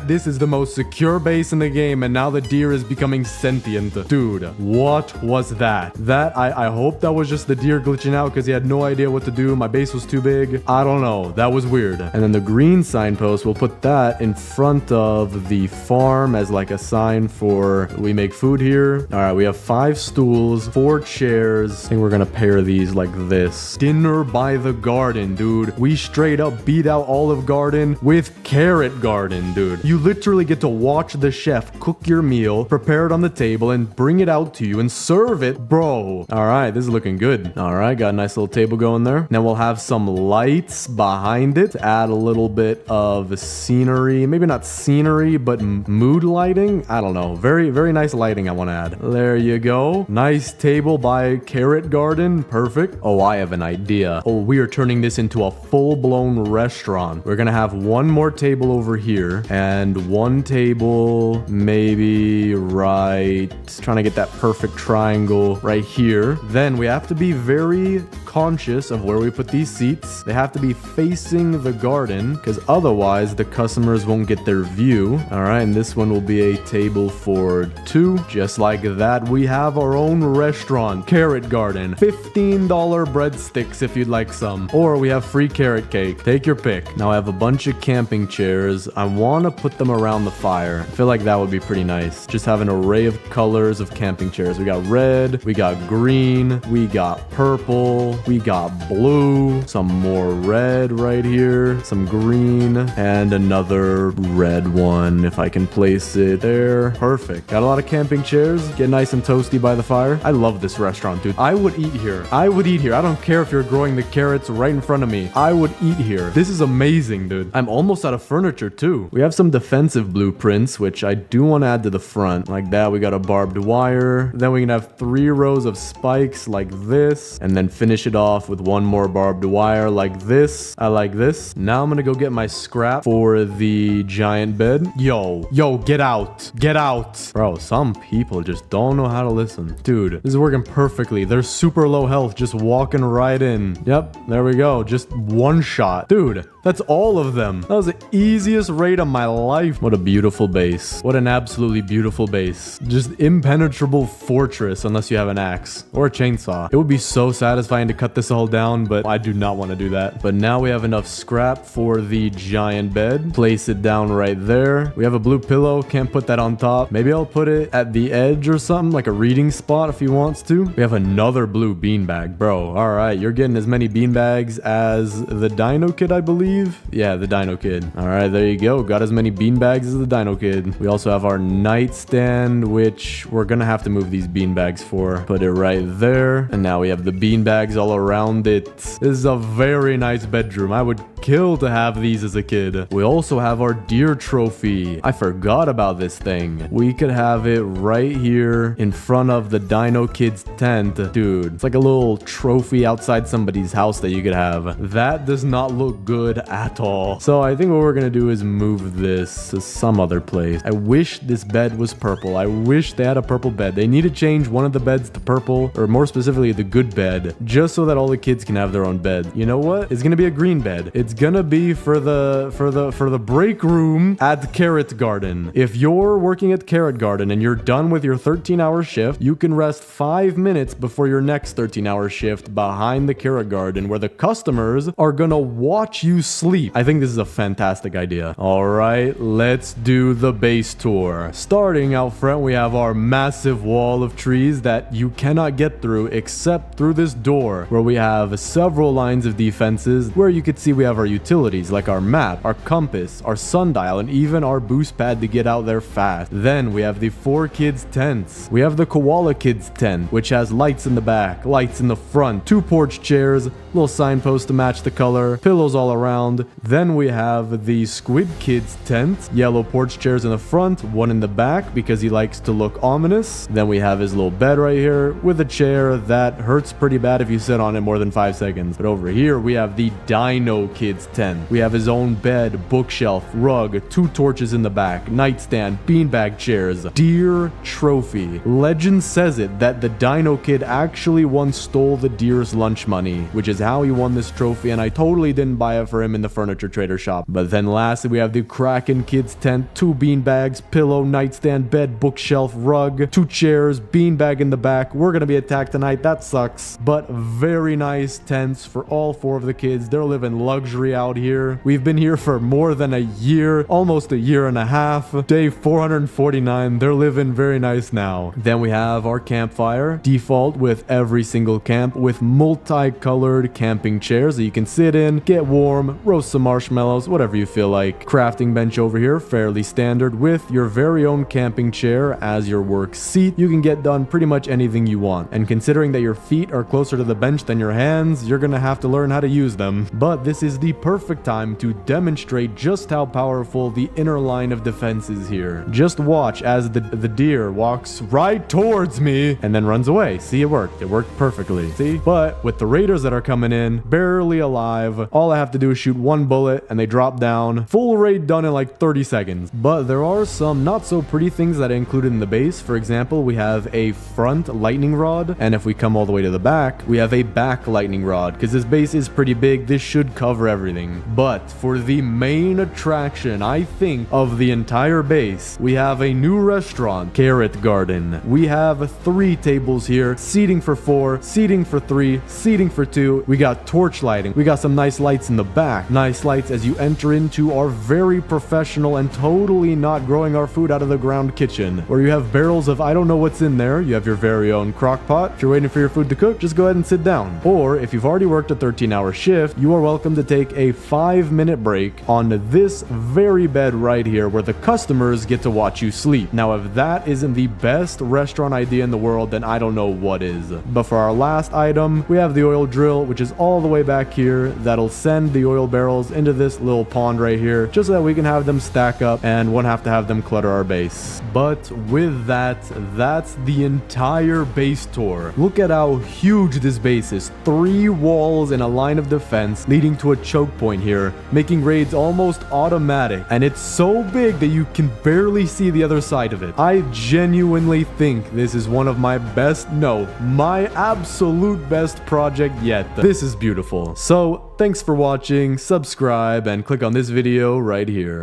S1: this is the most secure base in the game, and now the deer is becoming sentient. Dude, what was that? I hope that was just the deer glitching out because he had no idea what to do. My base was too big. I don't know. That was weird. And then the green signpost, we'll put that in front of the farm as like a sign for we make food here. All right, we have 5 stools, 4 chairs. I think we're gonna pair these like this. Dinner by the garden, dude. We straight up beat out Olive Garden with Carrot Garden, dude. You literally get to watch the chef cook your meal, prepare it on the table, and bring it out to you and serve it, bro. All right, this is looking good. All right, got a nice little table going there. Now we'll have some lights behind it to add a little bit of scenery. Maybe not scenery, but mood lighting. I don't know. Very, very nice lighting I want to add. There you go. Nice table by Carrot Garden. Perfect. Oh, I have an idea. Oh, we are turning this into a full-blown restaurant. We're gonna have one more table over here and one table maybe right, trying to get that perfect triangle right here. Then we have to be very conscious of where we put these seats. They have to be facing the garden because otherwise the customers won't get their view. All right, and this one will be a table for 2. Just like that, we have our own restaurant, Carrot Garden. $15 breadsticks if you'd like some. Or we have free carrot cake. Take your pick. Now I have a bunch of camping chairs. I want to put them around the fire. I feel like that would be pretty nice. Just have an array of colors of camping chairs. We got red, we got green, we got purple, we got blue, some more red right here, some green, and another red one if I can place it there. Perfect. Got a lot of camping chairs. Get nice and toasty by the fire. I love this restaurant, dude. I would eat here. I would eat here. I don't care if you're growing the carrots right in front of me. I would eat here. This is amazing, dude. I'm almost out of furniture too. We have some defensive blueprints, which I do want to add to the front. Like that, we got a barbed wire. Then we can have 3 rows of spikes like this, and then finish it off with 1 more barbed wire like this. I like this. Now I'm gonna go get my scrap for the giant bed. Yo, get out. Get out. Bro, some people just don't know how to listen. Dude, this is working perfectly. They're super low health, just walking right in. Yep, there we go. Just 1 shot. Dude, that's all of them. That was the easiest raid of my life. What a beautiful base. What an absolutely beautiful base. Just impenetrable fortress unless you have an axe or a chainsaw. It would be so satisfying to cut this all down, but I do not want to do that. But now we have enough scrap for the giant bed. Place it down right there. We have a blue pillow. Can't put that on top. Maybe I'll put it at the edge or something, like a reading spot if he wants to. We have another blue beanbag. Bro, all right. You're getting as many beanbags as the Dino Kid, I believe. Yeah, the Dino Kid. All right, there you go. Got as many beanbags as the Dino Kid. We also have our nightstand, which we're gonna have to move these beanbags for. Put it right there. And now we have the beanbags all around it. This is a very nice bedroom. I would kill to have these as a kid. We also have our deer trophy. I forgot about this thing. We could have it right here in front of the Dino Kid's tent. Dude, it's like a little trophy outside somebody's house that you could have. That does not look good at all. So I think what we're gonna do is move this to some other place. I wish this bed was purple. I wish they had a purple bed. They need to change one of the beds to purple, or more specifically the good bed, just so that all the kids can have their own bed. You know what? It's gonna be a green bed. It's gonna be for the break room at Carrot Garden. If you're working at Carrot Garden and you're done with your 13-hour shift, you can rest 5 minutes before your next 13-hour shift behind the Carrot Garden, where the customers are gonna watch you sleep. I think this is a fantastic idea. All right, let's do the base tour. Starting out front, we have our massive wall of trees that you cannot get through except through this door, where we have several lines of defenses, where you could see we have our utilities like our map, our compass, our sundial, and even our boost pad to get out there fast. Then we have the 4 kids tents. We have the koala kids tent, which has lights in the back, lights in the front, 2 porch chairs, little signpost to match the color, pillows all around. Then we have the squid kids tent, yellow porch chairs in the front, 1 in the back because he likes to look ominous. Then we have his little bed right here with a chair that hurts pretty bad if you sit on it more than 5 seconds. But over here we have the Dino Kids tent. We have his own bed, bookshelf, rug, 2 torches in the back, nightstand, beanbag chairs, deer trophy. Legend says it that the Dino Kid actually once stole the deer's lunch money, which is how he won this trophy, and I totally didn't buy it for him in the furniture trader shop. But then lastly, we have the Kraken Kids tent, 2 beanbags, pillow, nightstand, bed, bookshelf, rug, 2 chairs, beanbag in the back. We're gonna be attacked tonight. That sucks. But very nice tents for all 4 of the kids. They're living luxury out here. We've been here for more than a year, almost a year and a half. Day 449. They're living very nice now. Then we have our campfire, default with every single camp, with multicolored camping chairs that you can sit in, get warm, roast some marshmallows, whatever you feel like. Crafting bench over here, fairly standard, with your very own camping chair as your work seat. You can get done pretty much anything you want. And considering that your feet are closer to the bench than your hands, you're gonna have to learn how to use them. But this is the the perfect time to demonstrate just how powerful the inner line of defense is here. Just watch as the deer walks right towards me and then runs away. See, it worked. It worked perfectly. See? But with the raiders that are coming in, barely alive, all I have to do is shoot one bullet and they drop down. Full raid done in like 30 seconds. But there are some not so pretty things that I included in the base. For example, we have a front lightning rod, and if we come all the way to the back, we have a back lightning rod. Because this base is pretty big, this should cover everything. But for the main attraction, I think, of the entire base, we have a new restaurant, Carrot Garden. We have 3 tables here, seating for 4, seating for 3, seating for 2. We got torch lighting. We got some nice lights in the back. Nice lights as you enter into our very professional and totally not growing our food out of the ground kitchen, where you have barrels of I don't know what's in there. You have your very own crock pot. If you're waiting for your food to cook, just go ahead and sit down. Or if you've already worked a 13-hour shift, you are welcome to take a 5-minute break on this very bed right here where the customers get to watch you sleep. Now, if that isn't the best restaurant idea in the world, then I don't know what is. But for our last item, we have the oil drill, which is all the way back here. That'll send the oil barrels into this little pond right here, just so that we can have them stack up and won't have to have them clutter our base. But with that, that's the entire base tour. Look at how huge this base is. 3 walls and a line of defense leading to a choke point here, making raids almost automatic. And it's so big that you can barely see the other side of it. I genuinely think this is one of my best, no, my absolute best project yet. This is beautiful. So thanks for watching, subscribe, and click on this video right here.